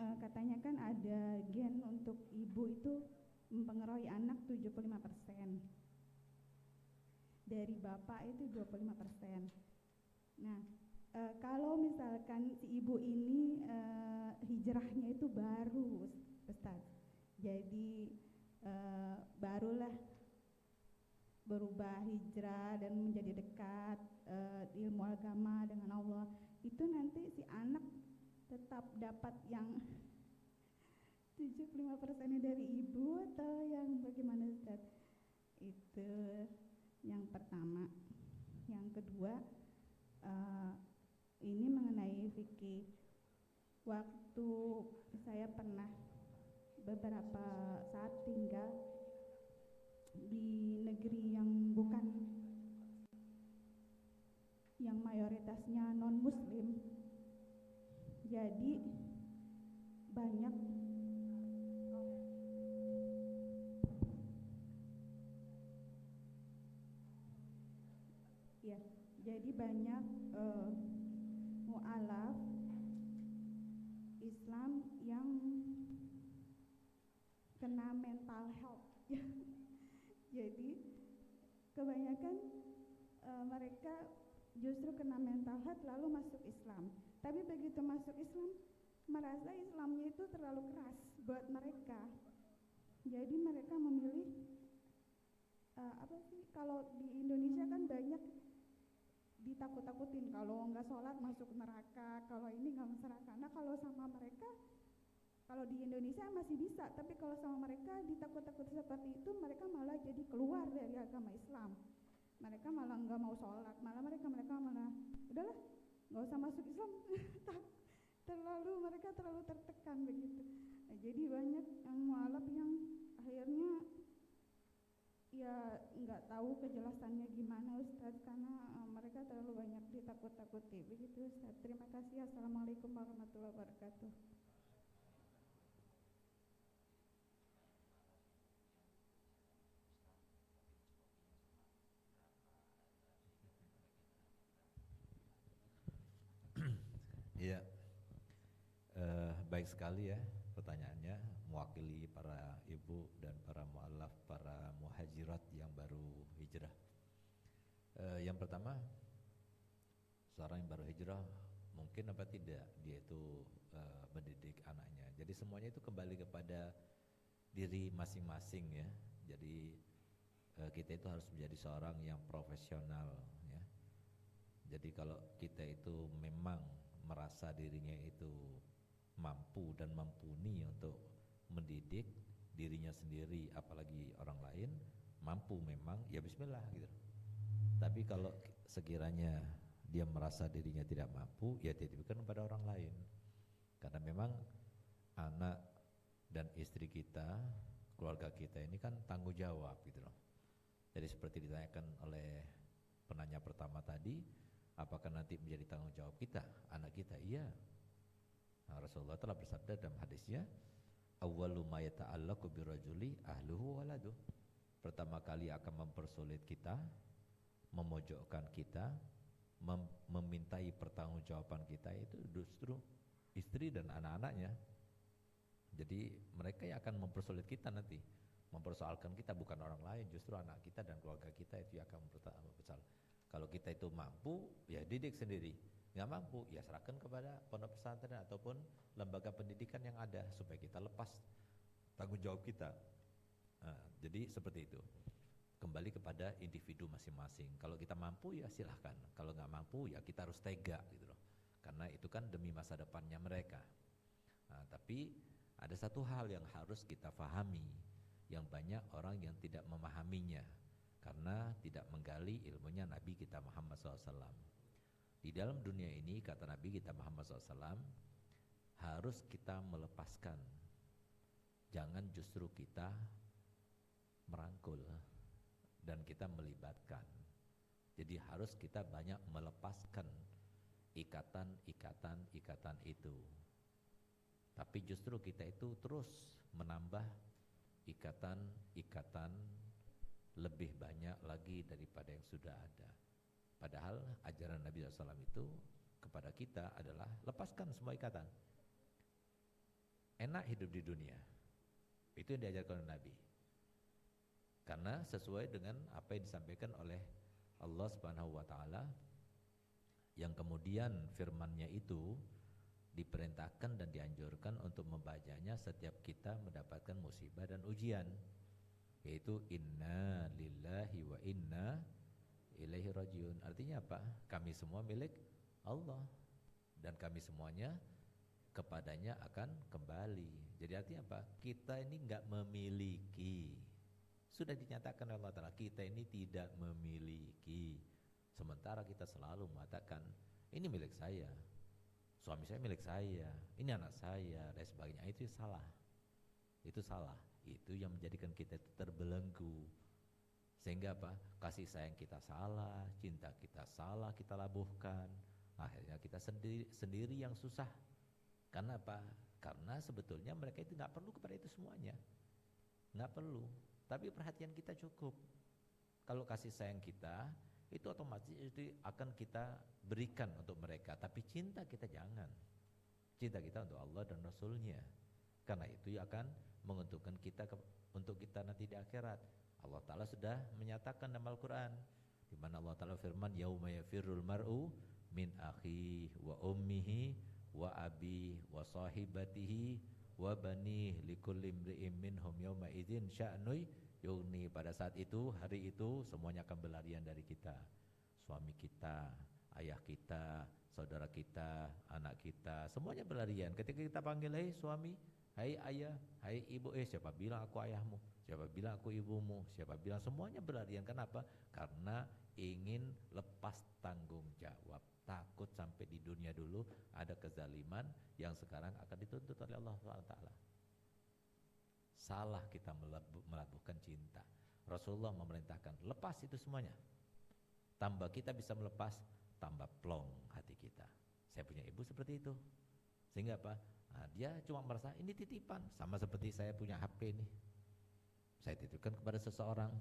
katanya kan ada gen untuk ibu itu mempengaruhi anak 75%, dari bapak itu 25%. Nah, kalau misalkan si ibu ini hijrahnya itu baru, Ustaz, jadi barulah berubah hijrah dan menjadi dekat ilmu agama dengan Allah, itu nanti si anak tetap dapat yang 75% dari ibu atau yang bagaimana, Ustaz? Itu yang pertama. Yang kedua, ini mengenai fikih. Waktu saya pernah beberapa saat tinggal di negeri yang bukan, yang mayoritasnya non muslim, jadi banyak ya, jadi banyak mu'alaf Islam yang kena mental health. Jadi kebanyakan mereka justru kena mental health lalu masuk Islam. Tapi begitu masuk Islam, merasa Islamnya itu terlalu keras buat mereka. Jadi mereka memilih kalau di Indonesia kan banyak ditakut-takutin, kalau nggak sholat masuk neraka, kalau ini nggak masuk neraka. Nah, kalau sama mereka, kalau di Indonesia masih bisa, tapi kalau sama mereka ditakut-takut seperti itu, mereka malah jadi keluar dari agama Islam. Mereka malah nggak mau sholat, malah mereka malah udahlah nggak usah masuk Islam. Mereka terlalu tertekan begitu. Nah, jadi banyak yang mualaf yang akhirnya ya nggak tahu kejelasannya gimana, Ustaz, karena mereka terlalu banyak ditakut-takuti begitu, Ustaz. Terima kasih. Assalamualaikum warahmatullahi wabarakatuh. Iya, baik sekali ya pertanyaannya, mewakili para ibu dan para mu'alaf, para muhajirat yang baru hijrah. Yang pertama, seorang yang baru hijrah mungkin apa tidak dia itu mendidik anaknya. Jadi semuanya itu kembali kepada diri masing-masing ya. Jadi kita itu harus menjadi seorang yang profesional ya. Jadi kalau kita itu memang merasa dirinya itu mampu dan mumpuni untuk mendidik dirinya sendiri, apalagi orang lain, mampu memang, ya bismillah gitu. Tapi kalau sekiranya dia merasa dirinya tidak mampu, ya titipkan kepada orang lain. Karena memang anak dan istri kita, keluarga kita ini kan tanggung jawab gitu loh. Jadi seperti ditanyakan oleh penanya pertama tadi, apakah nanti menjadi tanggung jawab kita, anak kita? Iya. Nah, Rasulullah telah bersabda dalam hadisnya, awwalu ma yata'allaqu birrajuli ahluhu waladuh. Pertama kali akan mempersulit kita, memojokkan kita, memintai pertanggungjawaban kita itu justru istri dan anak-anaknya. Jadi mereka yang akan mempersulit kita nanti, mempersoalkan kita, bukan orang lain, justru anak kita dan keluarga kita itu yang akan mempersoalkan. Kalau kita itu mampu, ya didik sendiri. Nggak mampu, ya serahkan kepada pondok pesantren ataupun lembaga pendidikan yang ada supaya kita lepas tanggung jawab kita. Nah, jadi seperti itu. Kembali kepada individu masing-masing. Kalau kita mampu ya silahkan. Kalau nggak mampu ya kita harus tega gitu loh. Karena itu kan demi masa depannya mereka. Nah, tapi ada satu hal yang harus kita pahami, yang banyak orang yang tidak memahaminya karena tidak menggali ilmunya Nabi kita Muhammad SAW. Di dalam dunia ini kata Nabi kita Muhammad SAW, harus kita melepaskan. Jangan justru kita merangkul dan kita melibatkan. Jadi harus kita banyak melepaskan ikatan-ikatan itu. Tapi justru kita itu terus menambah ikatan-ikatan lebih banyak lagi daripada yang sudah ada. Padahal ajaran Nabi SAW itu kepada kita adalah lepaskan semua ikatan. Enak hidup di dunia. Itu yang diajarkan oleh Nabi. Karena sesuai dengan apa yang disampaikan oleh Allah Subhanahu wa taala, yang kemudian firman-Nya itu diperintahkan dan dianjurkan untuk membacanya setiap kita mendapatkan musibah dan ujian, yaitu inna lillahi wa inna ilaihi rajiun. Artinya apa? Kami semua milik Allah dan kami semuanya kepadanya akan kembali. Jadi artinya apa? Kita ini enggak memiliki. Sudah dinyatakan oleh Allah Ta'ala, kita ini tidak memiliki. Sementara kita selalu mengatakan, ini milik saya, suami saya milik saya, ini anak saya, dan sebagainya. Itu salah. Itu salah. Itu yang menjadikan kita itu terbelenggu. Sehingga apa? Kasih sayang kita salah, cinta kita salah, kita labuhkan. Akhirnya kita sendiri yang susah. Karena apa? Karena sebetulnya mereka itu nggak perlu kepada itu semuanya. Nggak perlu. Tapi perhatian kita cukup. Kalau kasih sayang kita, itu otomatis itu akan kita berikan untuk mereka. Tapi cinta kita jangan. Cinta kita untuk Allah dan Rasulnya. Karena itu akan menguntungkan kita untuk kita nanti di akhirat. Allah Ta'ala sudah menyatakan dalam Al-Quran, di mana Allah Ta'ala firman, yauma yafirrul mar'u min akhihi wa ummihi wa abihi wa sahibatihi wa banih likulli imri'in minhum yawma idzin sya'nuy yughni. Pada saat itu, hari itu, semuanya akan berlarian dari kita. Suami kita, ayah kita, saudara kita, anak kita, semuanya berlarian. Ketika kita panggil, hei suami, hai ayah, hai ibu, siapa bilang aku ayahmu, siapa bilang aku ibumu, siapa bilang, semuanya berlarian. Kenapa? Karena ingin lepas tanggung jawab. Takut sampai di dunia dulu ada kezaliman yang sekarang akan dituntut oleh Allah SWT. Salah kita melabuhkan cinta. Rasulullah memerintahkan lepas itu semuanya. Tambah kita bisa melepas, tambah plong hati kita. Saya punya ibu seperti itu. Sehingga apa? Nah, dia cuma merasa ini titipan. Sama seperti saya punya HP ini, saya titipkan kepada seseorang.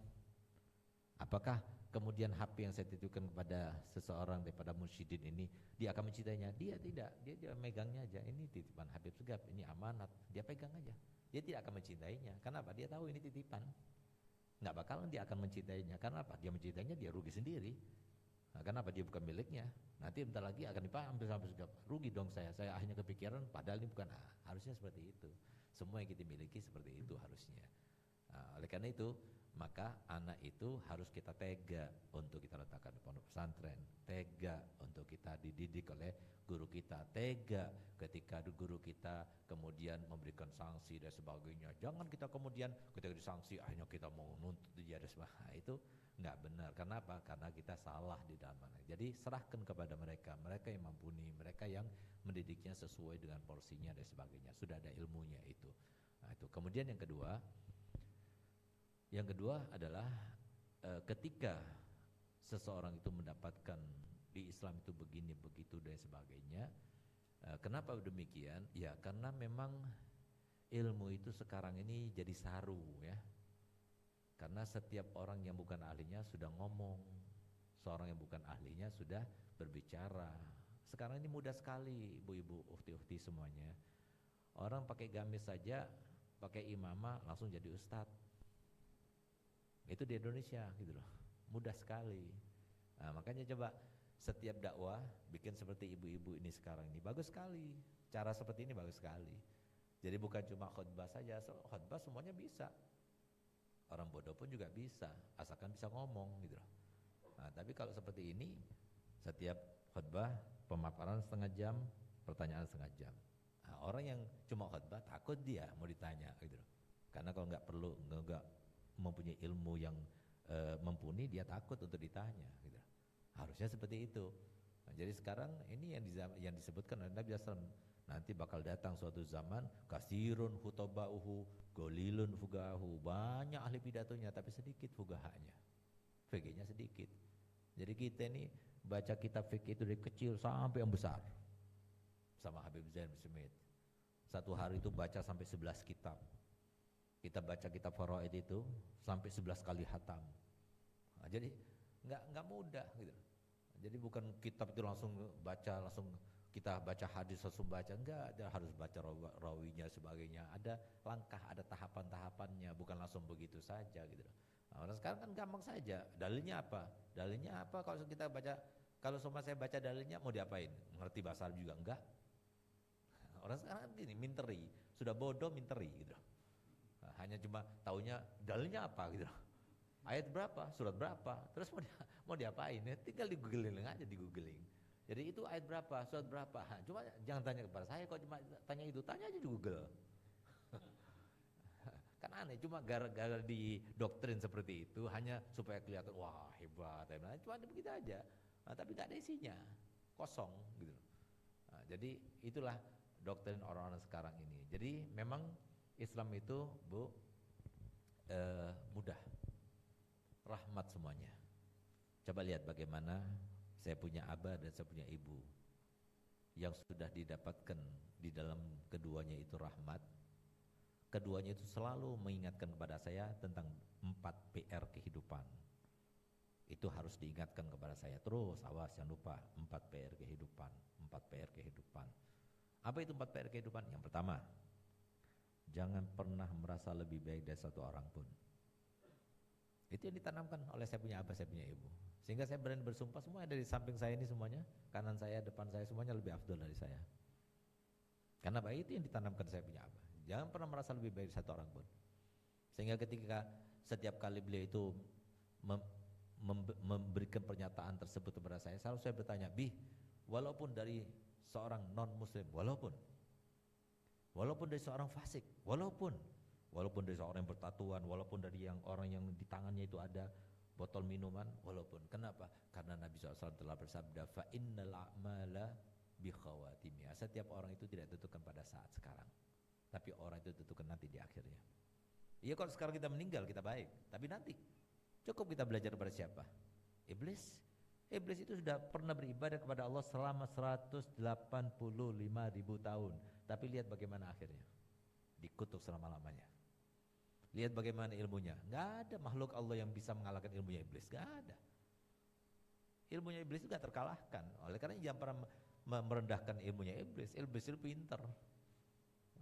Apakah kemudian HP yang saya titipkan kepada seseorang daripada Mursyidin ini, dia akan mencintainya? Dia tidak, dia megangnya aja. Ini titipan Habib Segaf, ini amanat, dia pegang aja. Dia tidak akan mencintainya. Kenapa? Dia tahu ini titipan. Nggak bakalan dia akan mencintainya. Kenapa? Dia mencintainya, dia rugi sendiri. Nah, kenapa? Dia bukan miliknya. Nanti bentar lagi akan diambil sama Segaf. Rugi dong saya hanya kepikiran, padahal ini bukan. Harusnya seperti itu. Semua yang kita miliki seperti itu harusnya. Nah, oleh karena itu Maka anak itu harus kita tega untuk kita letakkan di pondok pesantren, tega untuk kita dididik oleh guru kita, tega ketika guru kita kemudian memberikan sanksi dan sebagainya. Jangan kita kemudian ketika disanksi akhirnya kita mau nuntut dia dan sebagainya. Nah, itu nggak benar. Kenapa? Karena kita salah di dalam mana. Jadi serahkan kepada mereka, mereka yang mampuni, mereka yang mendidiknya sesuai dengan porsinya dan sebagainya. Sudah ada ilmunya itu. Nah, itu. Kemudian yang kedua adalah ketika seseorang itu mendapatkan di Islam itu begini, begitu dan sebagainya. Kenapa demikian? Ya karena memang ilmu itu sekarang ini jadi saru ya. Karena setiap orang yang bukan ahlinya sudah ngomong, seorang yang bukan ahlinya sudah berbicara. Sekarang ini mudah sekali ibu-ibu, ukhti-ukhti semuanya. Orang pakai gamis saja, pakai imamah langsung jadi ustadz. Itu di Indonesia gitu loh, mudah sekali. Nah, makanya coba setiap dakwah bikin seperti ibu-ibu ini sekarang ini, bagus sekali. Cara seperti ini bagus sekali. Jadi bukan cuma khutbah saja, khutbah semuanya bisa. Orang bodoh pun juga bisa, asalkan bisa ngomong gitu loh. Nah, tapi kalau seperti ini, setiap khutbah pemaparan setengah jam, pertanyaan setengah jam. Nah, orang yang cuma khutbah takut dia mau ditanya gitu loh. Karena kalau nggak mempunyai ilmu yang mumpuni, dia takut untuk ditanya gitu. Harusnya seperti itu. Nah, jadi sekarang ini yang disebutkan oleh Nabi SAW, nanti bakal datang suatu zaman kasirun khutoba'uhu golilun fugahu, banyak ahli pidatonya tapi sedikit fugahanya, fikihnya sedikit. Jadi kita ini baca kitab fikih itu dari kecil sampai yang besar. Sama Habib Zain Smith, satu hari itu baca sampai 11 kitab. Kita baca kitab faraid itu sampai 11 kali hatam. Nah, jadi nggak mudah gitu. Jadi bukan kitab itu langsung baca, langsung kita baca hadis langsung baca, enggak, ada harus baca rawinya sebagainya. Ada langkah, ada tahapan-tahapannya, bukan langsung begitu saja gitu. Nah, orang sekarang kan gampang saja. Dalilnya apa? Dalilnya apa kalau kita baca, kalau semua saya baca dalilnya mau diapain? Mengerti bahasa Arab juga enggak? Orang sekarang gini, minteri, sudah bodoh minteri gitu. Nah, hanya cuma taunya dalilnya apa gitu. Ayat berapa, surat berapa, terus mau diapain ya? Tinggal di-googling aja, di-googling. Jadi itu ayat berapa, surat berapa. Cuma jangan tanya kepada saya, kok cuma tanya itu, tanya aja di Google. Kan aneh, cuma gara-gara di doktrin seperti itu hanya supaya kelihatan wah hebat, cuma begitu aja. Nah, tapi gak ada isinya, kosong gitu. Nah, jadi itulah doktrin orang-orang sekarang ini. Jadi memang Islam itu mudah, rahmat semuanya. Coba lihat bagaimana saya punya abah dan saya punya ibu yang sudah didapatkan di dalam keduanya itu rahmat. Keduanya itu selalu mengingatkan kepada saya tentang 4 PR kehidupan. Itu harus diingatkan kepada saya terus, awas jangan lupa 4 PR kehidupan, 4 PR kehidupan. Apa itu 4 PR kehidupan? Yang pertama, jangan pernah merasa lebih baik dari satu orang pun. Itu yang ditanamkan oleh saya punya abah, saya punya ibu. Sehingga saya berani bersumpah semua dari samping saya ini semuanya, kanan saya, depan saya semuanya lebih afdal dari saya. Karena baik itu yang ditanamkan saya punya abah. Jangan pernah merasa lebih baik dari satu orang pun. Sehingga ketika setiap kali beliau itu memberikan pernyataan tersebut kepada saya, selalu saya bertanya, "Bi, walaupun dari seorang non muslim, walaupun dari seorang fasik, walaupun dari seorang yang bertatuan, walaupun dari orang yang di tangannya itu ada botol minuman, walaupun." Kenapa? Karena Nabi SAW telah bersabda, "Fa innal a'mala bi khawatimnya." Setiap orang itu tidak ditentukan pada saat sekarang, tapi orang itu ditentukan nanti di akhirnya. Iya, kalau sekarang kita meninggal kita baik, tapi nanti cukup kita belajar kepada siapa? Iblis. Iblis itu sudah pernah beribadah kepada Allah selama 185.000 tahun, tapi lihat bagaimana akhirnya, dikutuk selama-lamanya. Lihat bagaimana ilmunya, nggak ada makhluk Allah yang bisa mengalahkan ilmunya iblis, nggak ada. Ilmunya iblis juga terkalahkan. Oleh karena jangan pernah merendahkan ilmunya iblis. Iblis itu pintar.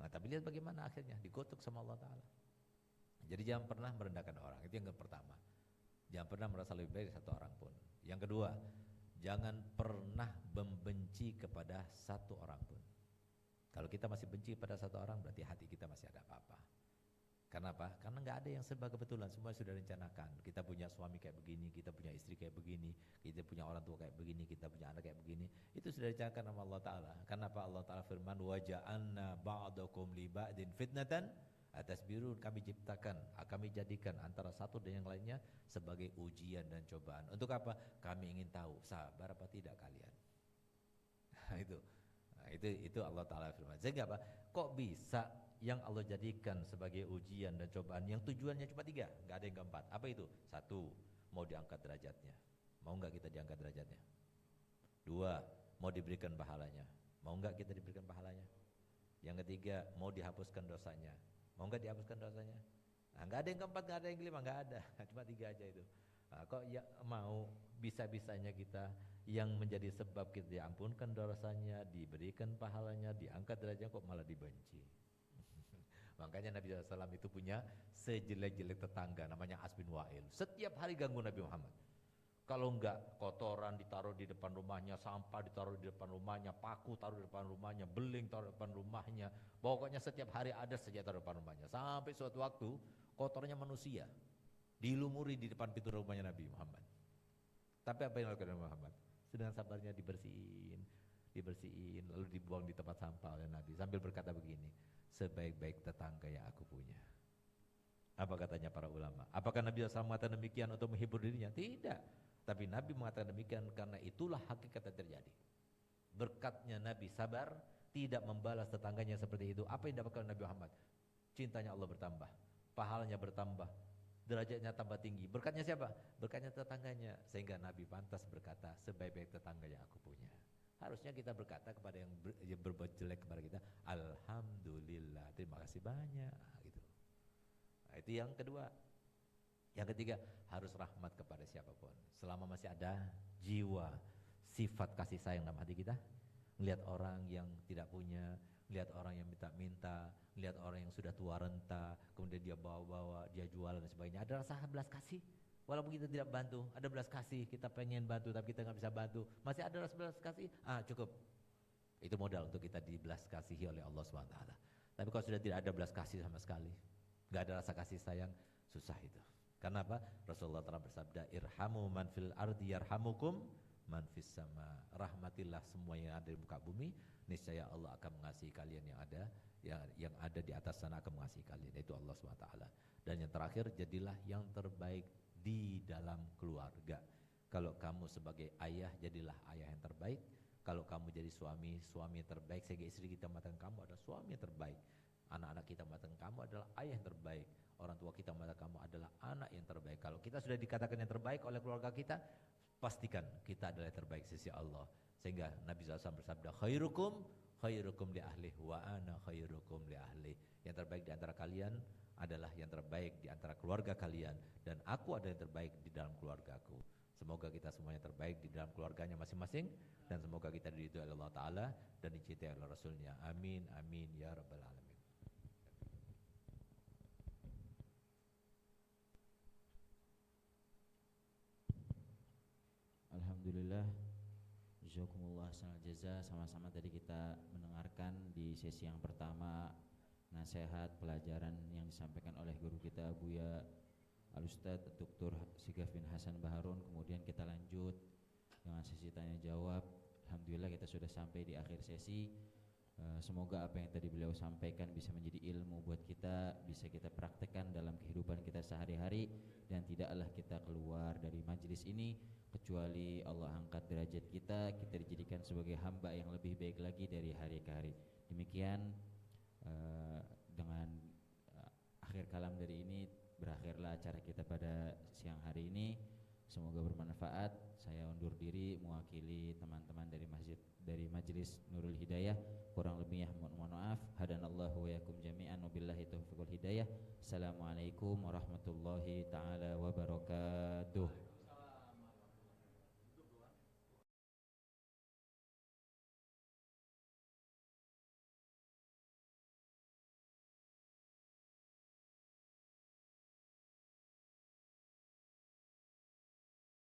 Nah, tapi lihat bagaimana akhirnya, dikutuk sama Allah Ta'ala. Jadi jangan pernah merendahkan orang, itu yang pertama. Jangan pernah merasa lebih baik dari satu orang pun. Yang kedua, jangan pernah membenci kepada satu orang pun. Kalau kita masih benci kepada satu orang, berarti hati kita masih ada apa-apa. Karena apa? Karena nggak ada yang serba kebetulan, semua sudah direncanakan. Kita punya suami kayak begini, kita punya istri kayak begini, kita punya orang tua kayak begini, kita punya anak kayak begini. Itu sudah direncanakan sama Allah Ta'ala. Karena apa? Allah Ta'ala firman, وَجَعَلْنَا بَعْضَكُمْ لِبَعْدٍ فِتْنَةً أَتَصْبِرُونَ. Kami ciptakan, kami jadikan antara satu dan yang lainnya sebagai ujian dan cobaan. Untuk apa? Kami ingin tahu, sabar apa tidak kalian. Itu Allah Ta'ala firman. Sehingga apa? Kok bisa yang Allah jadikan sebagai ujian dan cobaan yang tujuannya cuma 3, nggak ada yang keempat. Apa itu? 1, mau diangkat derajatnya. Mau nggak kita diangkat derajatnya? 2, mau diberikan pahalanya. Mau nggak kita diberikan pahalanya? Yang ketiga, mau dihapuskan dosanya. Mau nggak dihapuskan dosanya? Nah, nggak ada yang keempat, nggak ada yang kelima, nggak ada. Cuma 3 aja itu. Nah, kok ya mau bisa-bisanya kita yang menjadi sebab kita diampunkan dosanya, diberikan pahalanya, diangkat derajatnya, kok malah dibenci? Makanya Nabi SAW itu punya sejelek-jelek tetangga namanya As bin Wa'il. Setiap hari ganggu Nabi Muhammad. Kalau enggak, kotoran ditaruh di depan rumahnya, sampah ditaruh di depan rumahnya, paku taruh di depan rumahnya, beling taruh di depan rumahnya. Pokoknya setiap hari ada saja taruh di depan rumahnya. Sampai suatu waktu kotornya manusia dilumuri di depan pintu rumahnya Nabi Muhammad. Tapi apa yang dilakukan Nabi Muhammad? Sedang sabarnya dibersihin, lalu dibuang di tempat sampah oleh Nabi sambil berkata begini, sebaik-baik tetangga yang aku punya. Apa katanya para ulama? Apakah Nabi SAW mengatakan demikian untuk menghibur dirinya? Tidak. Tapi Nabi mengatakan demikian karena itulah hakikat yang terjadi. Berkatnya Nabi sabar, tidak membalas tetangganya seperti itu. Apa yang didapatkan Nabi Muhammad? Cintanya Allah bertambah, pahalanya bertambah, derajatnya tambah tinggi. Berkatnya siapa? Berkatnya tetangganya. Sehingga Nabi pantas berkata, sebaik-baik tetangga yang aku punya. Harusnya kita berkata kepada yang berbuat jelek kepada kita, alhamdulillah, terima kasih banyak, gitu. Nah, itu yang kedua. Yang ketiga, harus rahmat kepada siapapun. Selama masih ada jiwa, sifat kasih sayang dalam hati kita, melihat orang yang tidak punya, melihat orang yang minta-minta, melihat orang yang sudah tua renta, kemudian dia bawa-bawa, dia jualan dan sebagainya, ada rasa belas kasih. Walaupun kita tidak bantu, ada belas kasih, kita pengen bantu tapi kita nggak bisa bantu, masih ada rasa belas kasih, cukup. Itu modal untuk kita dibelas kasihi oleh Allah SWT. Tapi kalau sudah tidak ada belas kasih sama sekali, nggak ada rasa kasih sayang, susah itu. Karena apa? Rasulullah telah bersabda, irhamu man fil ardi yarhamukum man fis sama. Rahmatilah semua yang ada di muka bumi, niscaya Allah akan mengasihi kalian yang ada di atas sana akan mengasihi kalian, yaitu Allah SWT. Dan yang terakhir, jadilah yang terbaik di dalam keluarga. Kalau kamu sebagai ayah, jadilah ayah yang terbaik. Kalau kamu jadi suami yang terbaik, sehingga istri kita mengatakan kamu adalah suami yang terbaik. Anak-anak kita mengatakan kamu adalah ayah yang terbaik. Orang tua kita mengatakan kamu adalah anak yang terbaik. Kalau kita sudah dikatakan yang terbaik oleh keluarga kita, pastikan kita adalah yang terbaik sisi Allah. Sehingga Nabi SAW bersabda, khairukum li ahli wa ana khairukum li ahli. Yang terbaik di antara kalian adalah yang terbaik di antara keluarga kalian, dan aku adalah yang terbaik di dalam keluargaku. Semoga kita semuanya terbaik di dalam keluarganya masing-masing, dan semoga kita diridhoi oleh Allah Ta'ala dan dicintai oleh Rasulnya. Amin, amin, ya Rabbal Alamin. Alhamdulillah, jazakumullah sanal jaza. Sama-sama tadi kita mendengarkan di sesi yang pertama nasihat pelajaran yang disampaikan oleh guru kita Buya Al-Ustadz Dr. Sigaf bin Hasan Baharun. Kemudian kita lanjut dengan sesi tanya jawab. Alhamdulillah kita sudah sampai di akhir sesi. Semoga apa yang tadi beliau sampaikan bisa menjadi ilmu buat kita, bisa kita praktekkan dalam kehidupan kita sehari-hari, dan tidaklah kita keluar dari majelis ini kecuali Allah angkat derajat kita dijadikan sebagai hamba yang lebih baik lagi dari hari ke hari. Demikian dengan akhir kalam dari ini berakhirlah acara kita pada siang hari ini. Semoga bermanfaat. Saya undur diri mewakili teman-teman dari Majelis Nurul Hidayah. Kurang lebihnya mohon maaf. Hadanallahu wa yakum jami'an wabillahi taufiq wal hidayah. Assalamualaikum warahmatullahi taala wabarakatuh.